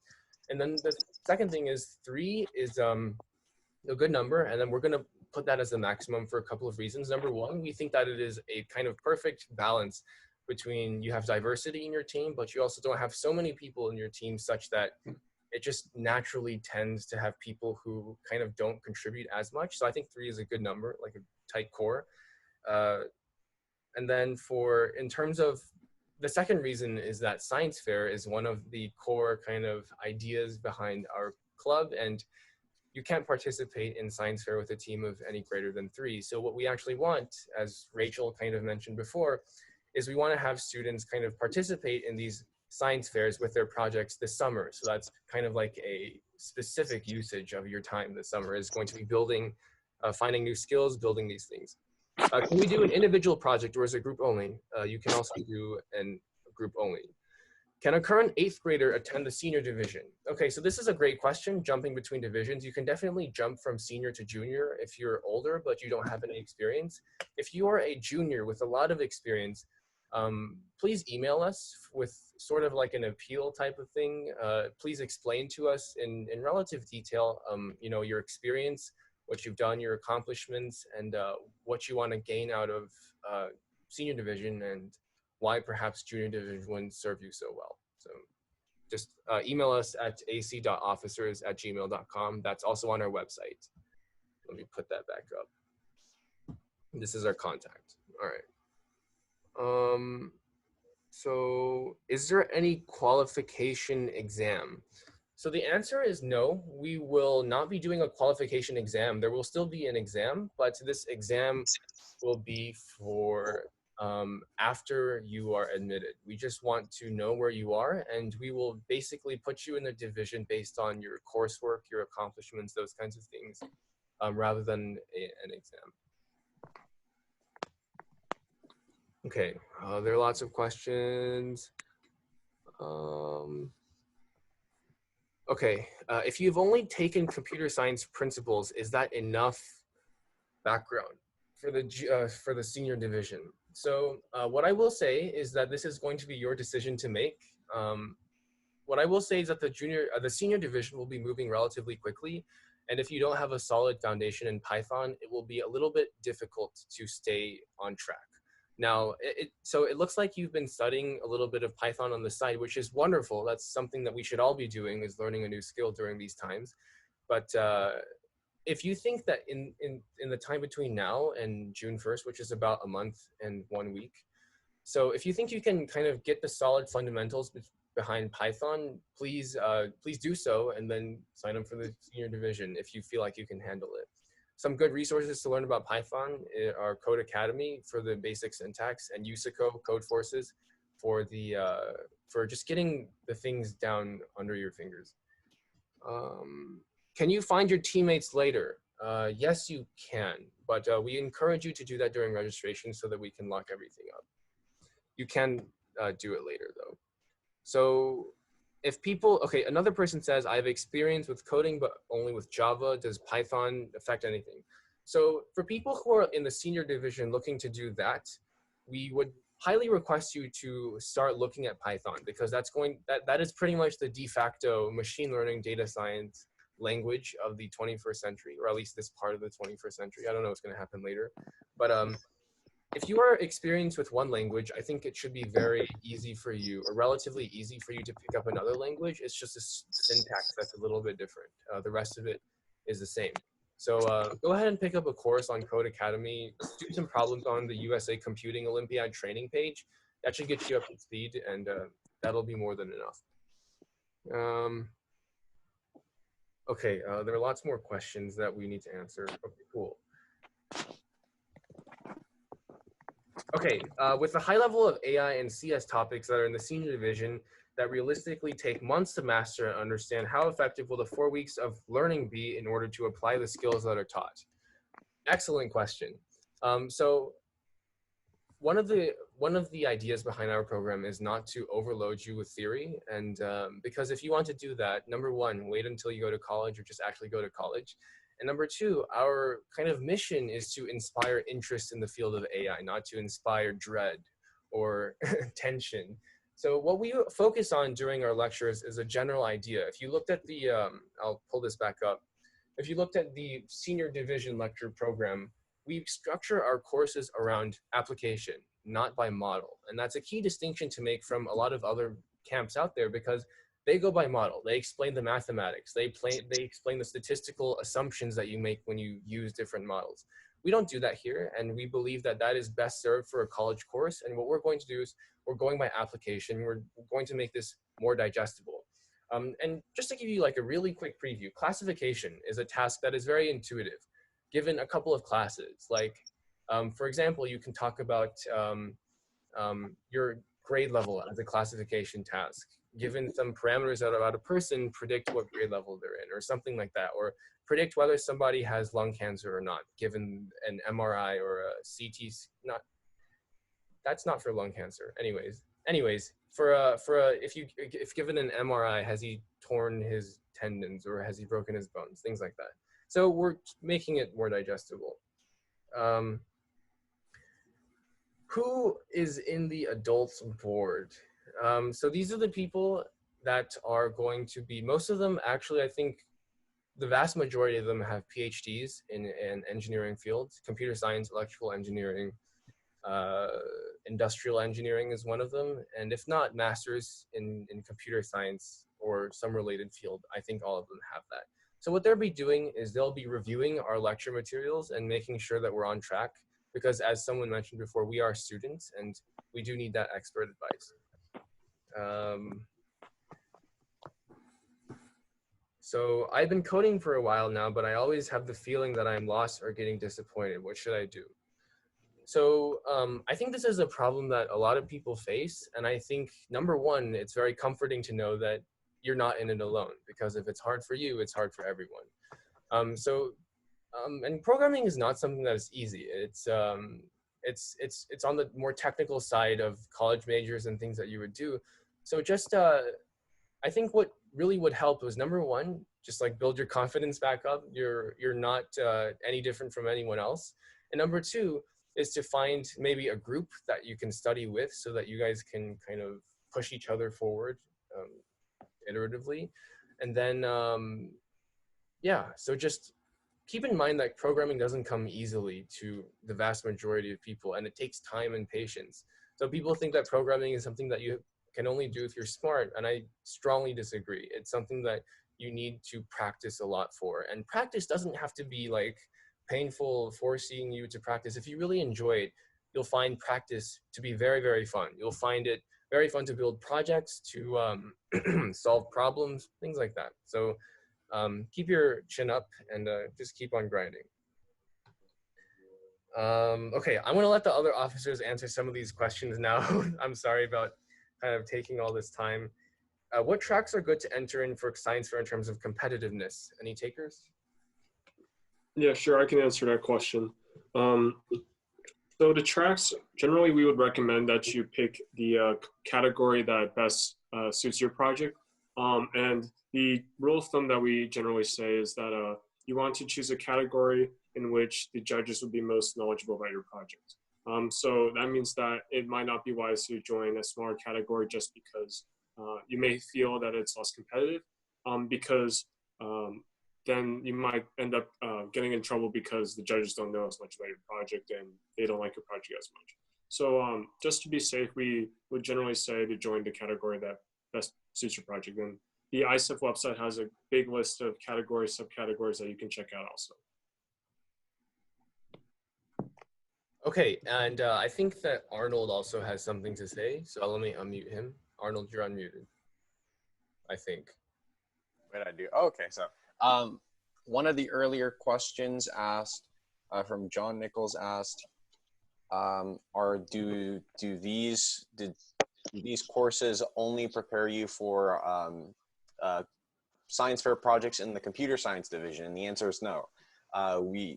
And then the second thing is 3 is a good number, and then we're going to put that as the maximum for a couple of reasons. Number one, we think that it is a kind of perfect balance between you have diversity in your team, but you also don't have so many people in your team such that it just naturally tends to have people who kind of don't contribute as much. So I think 3 is a good number, like a tight core. And then in terms of the second reason is that science fair is one of the core kind of ideas behind our club, and you can't participate in science fair with a team of any greater than 3. So what we actually want, as Rachel kind of mentioned before, is we want to have students kind of participate in these science fairs with their projects this summer. So that's kind of like a specific usage of your time this summer is going to be building, finding new skills, building these things. Can we do an individual project or is it group only? You can also do a group only. Can a current 8th grader attend the senior division? Okay, so this is a great question, jumping between divisions. You can definitely jump from senior to junior if you're older, but you don't have any experience. If you are a junior with a lot of experience, please email us with sort of like an appeal type of thing. Please explain to us in relative detail, you know, your experience, what you've done, your accomplishments, and what you want to gain out of senior division and why perhaps junior division wouldn't serve you so well. So just email us at ac.officers@gmail.com. That's also on our website. Let me put that back up. This is our contact. All right. So is there any qualification exam? So the answer is no. We will not be doing a qualification exam. There will still be an exam, but this exam will be for after you are admitted. We just want to know where you are, and we will basically put you in the division based on your coursework, your accomplishments, those kinds of things, rather than an exam. Okay, there are lots of questions. Okay, if you've only taken computer science principles, is that enough background for the senior division? So what I will say is that this is going to be your decision to make. What I will say is that the senior division will be moving relatively quickly, and if you don't have a solid foundation in Python, it will be a little bit difficult to stay on track. Now, so it looks like you've been studying a little bit of Python on the side, which is wonderful. That's something that we should all be doing, is learning a new skill during these times. But if you think that in the time between now and June 1st, which is about a month and 1 week, so if you think you can kind of get the solid fundamentals behind Python, please do so, and then sign up for the senior division if you feel like you can handle it. Some good resources to learn about Python are Code Academy for the basic syntax and USICO Code Forces for the for just getting the things down under your fingers. Can you find your teammates later? Yes, you can, but we encourage you to do that during registration so that we can lock everything up. You can do it later though. So if people, okay, another person says, I have experience with coding, but only with Java. Does Python affect anything? So for people who are in the senior division looking to do that, we would highly request you to start looking at Python, because that is pretty much the de facto machine learning data science language of the 21st century, or at least this part of the 21st century. I don't know what's going to happen later, but if you are experienced with one language, I think it should be very easy for you, or relatively easy for you to pick up another language. It's just a syntax that's a little bit different. The rest of it is the same. So go ahead and pick up a course on Code Academy, do some problems on the USA Computing Olympiad training page. That should get you up to speed, and that'll be more than enough. Okay, there are lots more questions that we need to answer. Okay, cool. Okay, with the high level of AI and CS topics that are in the senior division that realistically take months to master and understand, how effective will the 4 weeks of learning be in order to apply the skills that are taught? Excellent question. So one of the ideas behind our program is not to overload you with theory, and because if you want to do that, number one, wait until you go to college, or just actually go to college. And number two, our kind of mission is to inspire interest in the field of AI, not to inspire dread or tension. So what we focus on during our lectures is a general idea. If you looked at the, I'll pull this back up. If you looked at the senior division lecture program, we structure our courses around application, not by model. And that's a key distinction to make from a lot of other camps out there, because they go by model. They explain the mathematics. They explain the statistical assumptions that you make when you use different models. we don't do that here, and we believe that that is best served for a college course. And what we're going to do is we're going by application. We're going to make this more digestible. And just to give you like a really quick preview, classification is a task that is very intuitive, given a couple of classes. Like, for example, you can talk about your grade level as a classification task. Given some parameters about a person, predict what grade level they're in, or something like that, or predict whether somebody has lung cancer or not, given an MRI or a CT. That's not for lung cancer. Anyways, if given an MRI, has he torn his tendons or has he broken his bones, things like that. So we're making it more digestible. Who is in the adults board? So these are the people that are going to be, most of them actually, I think the vast majority of them have PhDs in engineering fields. Computer science, electrical engineering, industrial engineering is one of them. And if not, masters in computer science or some related field, I think all of them have that. So what they'll be doing is they'll be reviewing our lecture materials and making sure that we're on track. Because as someone mentioned before, we are students and we do need that expert advice. So I've been coding for a while now, but I always have the feeling that I'm lost or getting disappointed. What should I do? So I think this is a problem that a lot of people face. And I think, number one, it's very comforting to know that you're not in it alone, because if it's hard for you, it's hard for everyone. And programming is not something that is easy. It's on the more technical side of college majors and things that you would do. So just, I think what really would help was, number one, just like build your confidence back up. You're not any different from anyone else. And number two is to find maybe a group that you can study with so that you guys can kind of push each other forward iteratively. And then, yeah, so just keep in mind that programming doesn't come easily to the vast majority of people, and it takes time and patience. So people think that programming is something that you can only do if you're smart, and I strongly disagree. It's something that you need to practice a lot for, and practice doesn't have to be like painful, forcing you to practice. If you really enjoy it, you'll find practice to be very, very fun. You'll find it very fun to build projects, to solve problems, things like that. So keep your chin up and just keep on grinding. Okay, I'm gonna let the other officers answer some of these questions now. I'm sorry about kind of taking all this time. What tracks are good to enter in for science fair in terms of competitiveness? Any takers? Yeah, sure, I can answer that question. So the tracks, generally we would recommend that you pick the category that best suits your project. And the rule of thumb that we generally say is that you want to choose a category in which the judges would be most knowledgeable about your project. So that means that it might not be wise to join a smaller category just because you may feel that it's less competitive, because then you might end up getting in trouble because the judges don't know as much about your project and they don't like your project as much. So just to be safe, we would generally say to join the category that best suits your project. And the ISEF website has a big list of categories, subcategories that you can check out also. Okay, and I think that Arnold also has something to say, so let me unmute him. Arnold, you're unmuted, I think. What did I do? Oh, okay, so one of the earlier questions asked from John Nichols asked, do these courses only prepare you for science fair projects in the computer science division? And the answer is no.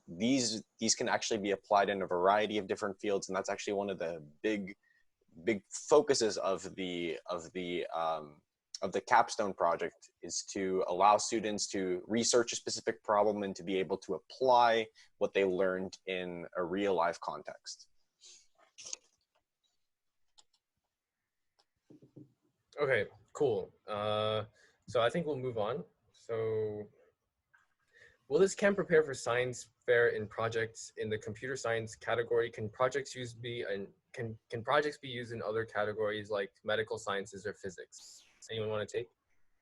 These can actually be applied in a variety of different fields, and that's actually one of the big focuses of the Capstone project, is to allow students to research a specific problem and to be able to apply what they learned in a real life context. Okay, cool. So I think we'll move on. So will this camp prepare for science fair in projects in the computer science category? Can projects can projects be used in other categories like medical sciences or physics? Anyone want to take?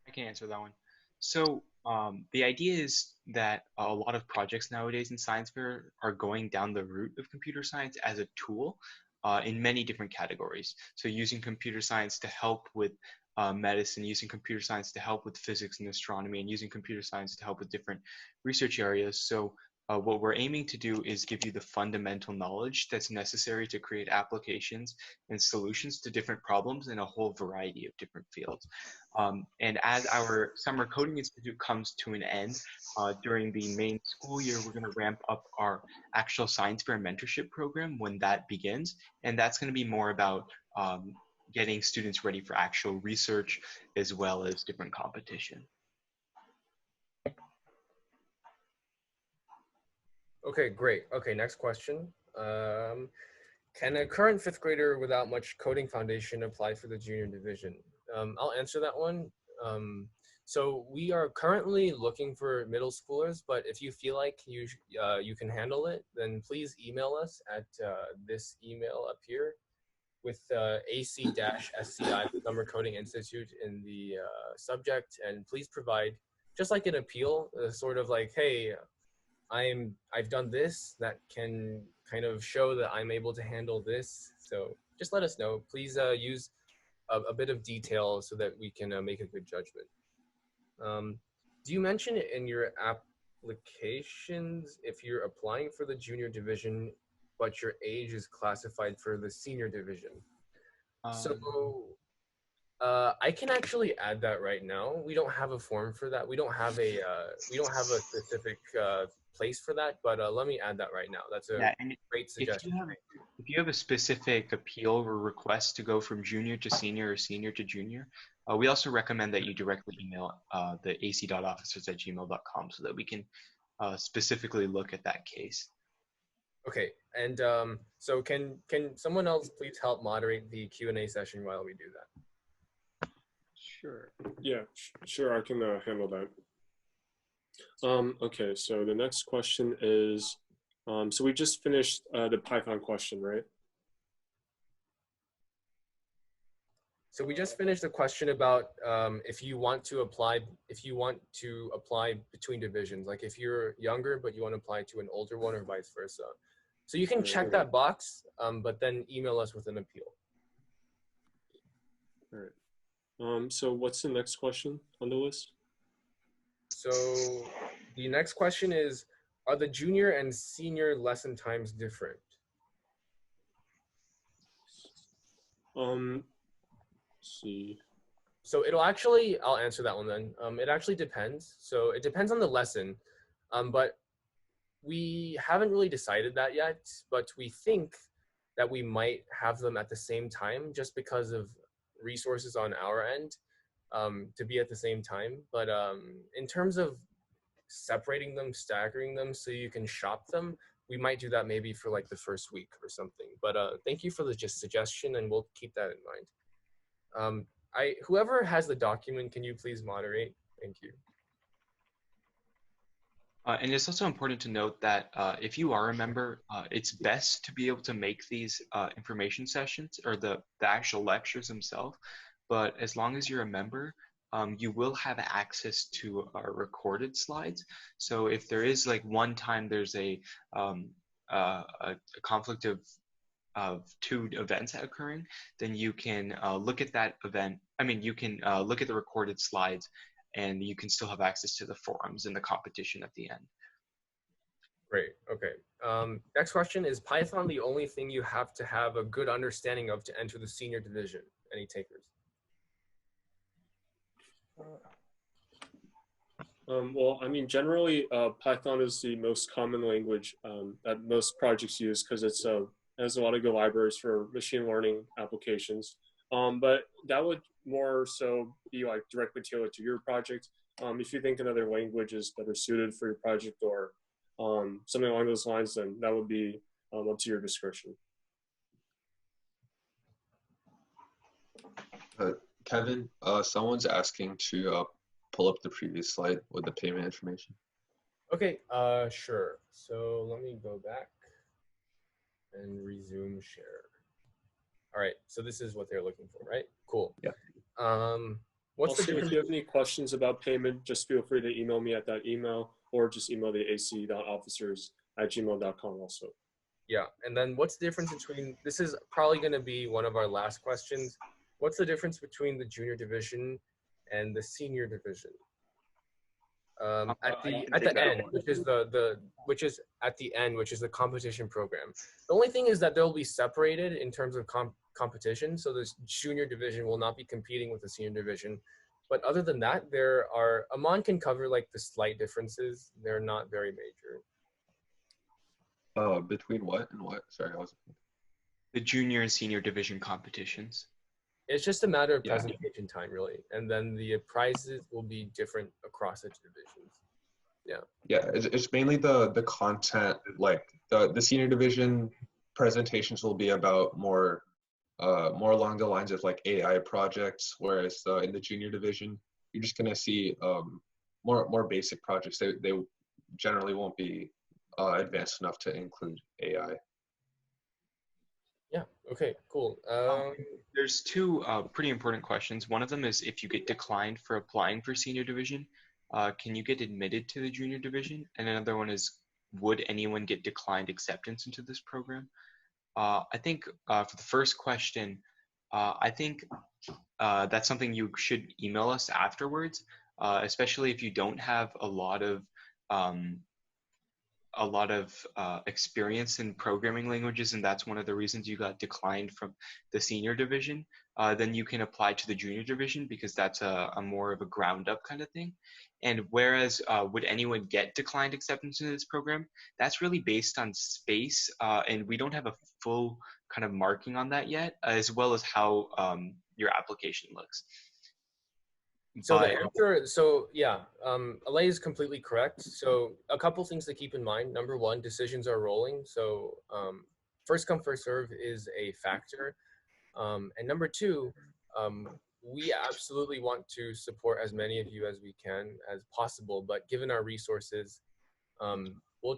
I can answer that one. So The idea is that a lot of projects nowadays in science fair are going down the route of computer science as a tool in many different categories. So using computer science to help with medicine, using computer science to help with physics and astronomy, and using computer science to help with different research areas. So what we're aiming to do is give you the fundamental knowledge that's necessary to create applications and solutions to different problems in a whole variety of different fields. And as our Summer Coding Institute comes to an end during the main school year, we're going to ramp up our actual science fair mentorship program when that begins. And that's going to be more about getting students ready for actual research as well as different competition. Okay, great. Okay, next question. Can a current fifth grader without much coding foundation apply for the junior division? I'll answer that one. So we are currently looking for middle schoolers, but if you feel like you can handle it, then please email us at this email up here with AYSI-SCI, Summer Coding Institute, in the subject, and please provide just like an appeal, sort of like, hey, I've done this that can kind of show that I'm able to handle this. So just let us know. Please use a bit of detail so that we can make a good judgment. Do you mention it in your applications if you're applying for the junior division, but your age is classified for the senior division? I can actually add that right now. We don't have a form for that. We don't have a specific place for that, but let me add that right now. That's a great suggestion. If you have a specific appeal or request to go from junior to senior or senior to junior, we also recommend that you directly email the ac.officers@gmail.com so that we can specifically look at that case. Okay, and so can someone else please help moderate the Q&A session while we do that? Sure. Yeah, sure. I can handle that. Okay, so the next question is, so we just finished the Python question, right? So we just finished the question about if you want to apply between divisions, like if you're younger but you want to apply to an older one or vice versa. So you can check that box, but then email us with an appeal. All right. So what's the next question on the list? So the next question is, are the junior and senior lesson times different? Let's see. So I'll answer that one then. It actually depends. So it depends on the lesson, but we haven't really decided that yet, but we think that we might have them at the same time just because of resources on our end to be at the same time. But in terms of separating them, staggering them so you can shop them, we might do that maybe for like the first week or something. But thank you for the suggestion, and we'll keep that in mind. Whoever has the document, can you please moderate? Thank you. And it's also important to note that if you are a member, it's best to be able to make these information sessions or the actual lectures themselves. But as long as you're a member, you will have access to our recorded slides. So if there is like one time there's a conflict of two events occurring, then you can look at that event. I mean, you can look at the recorded slides, and you can still have access to the forums and the competition at the end. Great, okay. Next question, is Python the only thing you have to have a good understanding of to enter the senior division? Any takers? Well, I mean, generally, Python is the most common language that most projects use because it has a lot of good libraries for machine learning applications. But that would more so be like directly tailored to your project. If you think another language is better suited for your project or something along those lines, then that would be up to your discretion. Kevin, someone's asking to pull up the previous slide with the payment information. Okay, sure. So let me go back and resume share. All right, so this is what they're looking for, right? Cool. Yeah. What's the Also, if difference? you have any questions about payment, just feel free to email me at that email, or just email the ac.officers@gmail.com also. Yeah, and then what's the difference between, this is probably going to be one of our last questions. What's the difference between the junior division and the senior division? At the end, which is which is at the end, which is the competition program. The only thing is that they'll be separated in terms of competition. So the junior division will not be competing with the senior division. But other than that, Aman can cover like the slight differences. They're not very major. Between what and what? Sorry, I was. The junior and senior division competitions. It's just a matter of presentation time, really. And then the prizes will be different across the divisions. Yeah. Yeah, it's mainly the content, like the senior division presentations will be about more along the lines of like AI projects, whereas in the junior division, you're just gonna see more basic projects. They generally won't be advanced enough to include AI. Yeah, okay, cool. There's two pretty important questions. One of them is if you get declined for applying for senior division, can you get admitted to the junior division? And another one is, would anyone get declined acceptance into this program? I think for the first question, I think that's something you should email us afterwards, especially if you don't have a lot of experience in programming languages, and that's one of the reasons you got declined from the senior division. Then you can apply to the junior division because that's a more of a ground up kind of thing. And whereas would anyone get declined acceptance into this program, that's really based on space, and we don't have a full kind of marking on that yet, as well as how your application looks. So the answer, Alay is completely correct. So a couple things to keep in mind. Number one, decisions are rolling. So first come, first serve is a factor. And number two, we absolutely want to support as many of you as we can as possible. But given our resources, we'll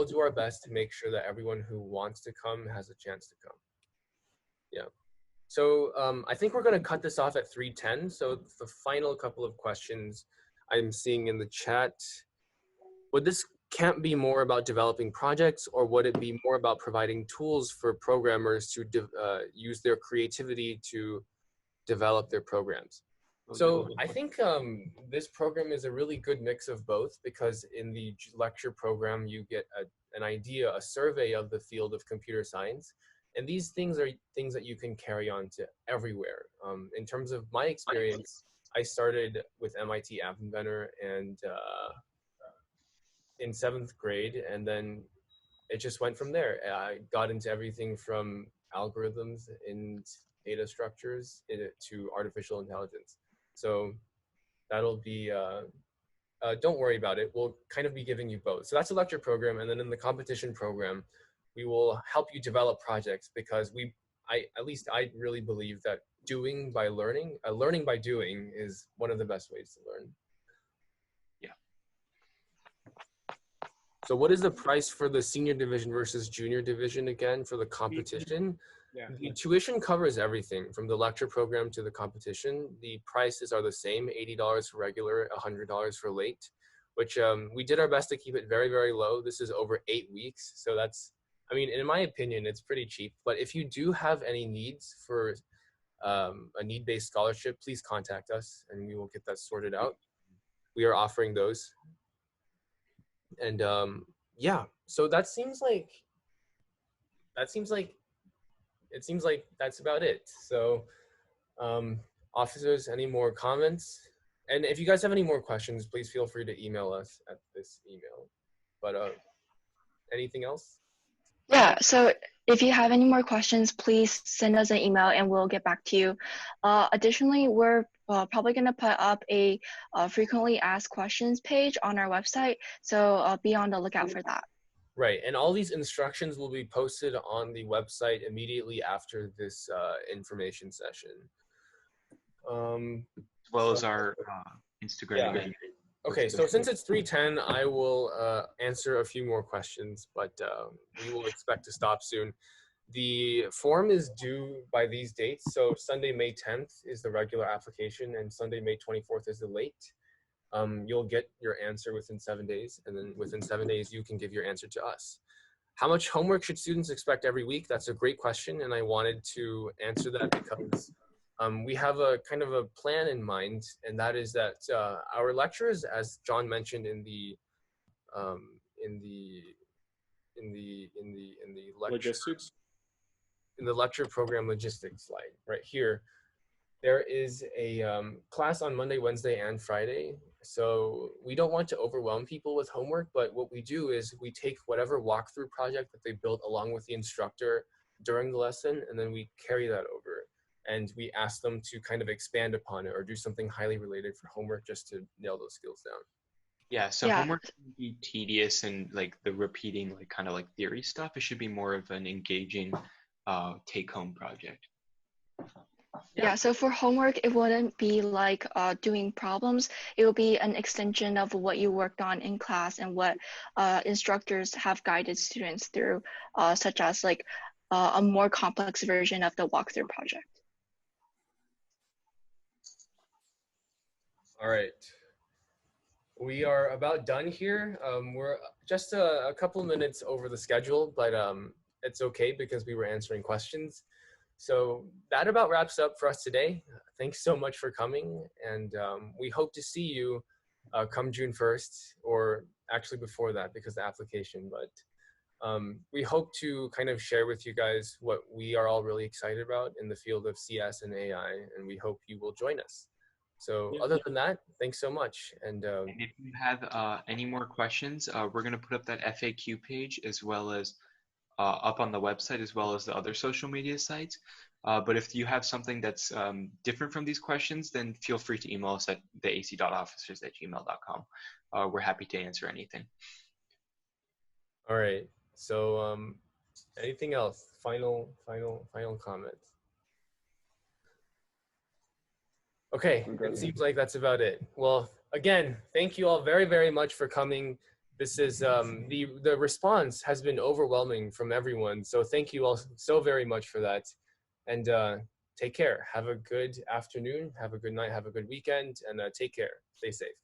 do our best to make sure that everyone who wants to come has a chance to come. Yeah. So I think we're going to cut this off at 3:10. So the final couple of questions I'm seeing in the chat. Would this camp be more about developing projects, or would it be more about providing tools for programmers to use their creativity to develop their programs? So I think this program is a really good mix of both, because in the lecture program, you get an idea, a survey of the field of computer science. And these things are things that you can carry on to everywhere. In terms of my experience, I started with MIT App Inventor and in 7th grade, and then it just went from there. I got into everything from algorithms and data structures to artificial intelligence. So that'll be, don't worry about it. We'll kind of be giving you both. So that's a lecture program. And then in the competition program, we will help you develop projects, because at least I really believe that doing by learning, learning by doing is one of the best ways to learn. Yeah. So what is the price for the senior division versus junior division again for the competition? Yeah. The tuition covers everything from the lecture program to the competition. The prices are the same, $80 for regular, $100 for late, which we did our best to keep it very, very low. This is over 8 weeks. So that's, I mean, in my opinion, it's pretty cheap. But if you do have any needs for a need-based scholarship, please contact us and we will get that sorted out. We are offering those. And yeah, so it seems like that's about it. So officers, any more comments? And if you guys have any more questions, please feel free to email us at this email. But anything else? Yeah, so if you have any more questions, please send us an email and we'll get back to you. Additionally, we're probably going to put up a frequently asked questions page on our website, so be on the lookout for that. Right, and all these instructions will be posted on the website immediately after this information session. As well as our Instagram. Yeah. Okay, so since it's 3:10, I will answer a few more questions, but we will expect to stop soon. The form is due by these dates. So Sunday, May 10th is the regular application and Sunday, May 24th is the late. You'll get your answer within 7 days, and then within 7 days, you can give your answer to us. How much homework should students expect every week? That's a great question, and I wanted to answer that because we have a kind of a plan in mind, and that is that our lecturers, as John mentioned in the lecture, Logistics. in the lecture program logistics slide right here, there is a class on Monday, Wednesday, and Friday. So we don't want to overwhelm people with homework, but what we do is we take whatever walkthrough project that they built along with the instructor during the lesson, and then we carry that over. And we ask them to kind of expand upon it or do something highly related for homework just to nail those skills down. Yeah, so homework can be tedious and like the repeating like kind of like theory stuff. It should be more of an engaging take-home project. Yeah, so for homework, it wouldn't be like doing problems. It will be an extension of what you worked on in class and what instructors have guided students through, such as like a more complex version of the walkthrough project. All right. We are about done here. We're just a couple minutes over the schedule, but it's okay because we were answering questions. So that about wraps up for us today. Thanks so much for coming, and we hope to see you come June 1st, or actually before that because the application, but we hope to kind of share with you guys what we are all really excited about in the field of CS and AI, and we hope you will join us. So other than that, thanks so much. And if you have any more questions, we're going to put up that FAQ page as well as up on the website, as well as the other social media sites. But if you have something that's different from these questions, then feel free to email us at theac.officers@gmail.com. We're happy to answer anything. All right. So anything else? Final comments? Okay, it seems like that's about it. Well, again, thank you all very, very much for coming. This is the response has been overwhelming from everyone. So thank you all so very much for that. And take care. Have a good afternoon. Have a good night. Have a good weekend. And take care. Stay safe.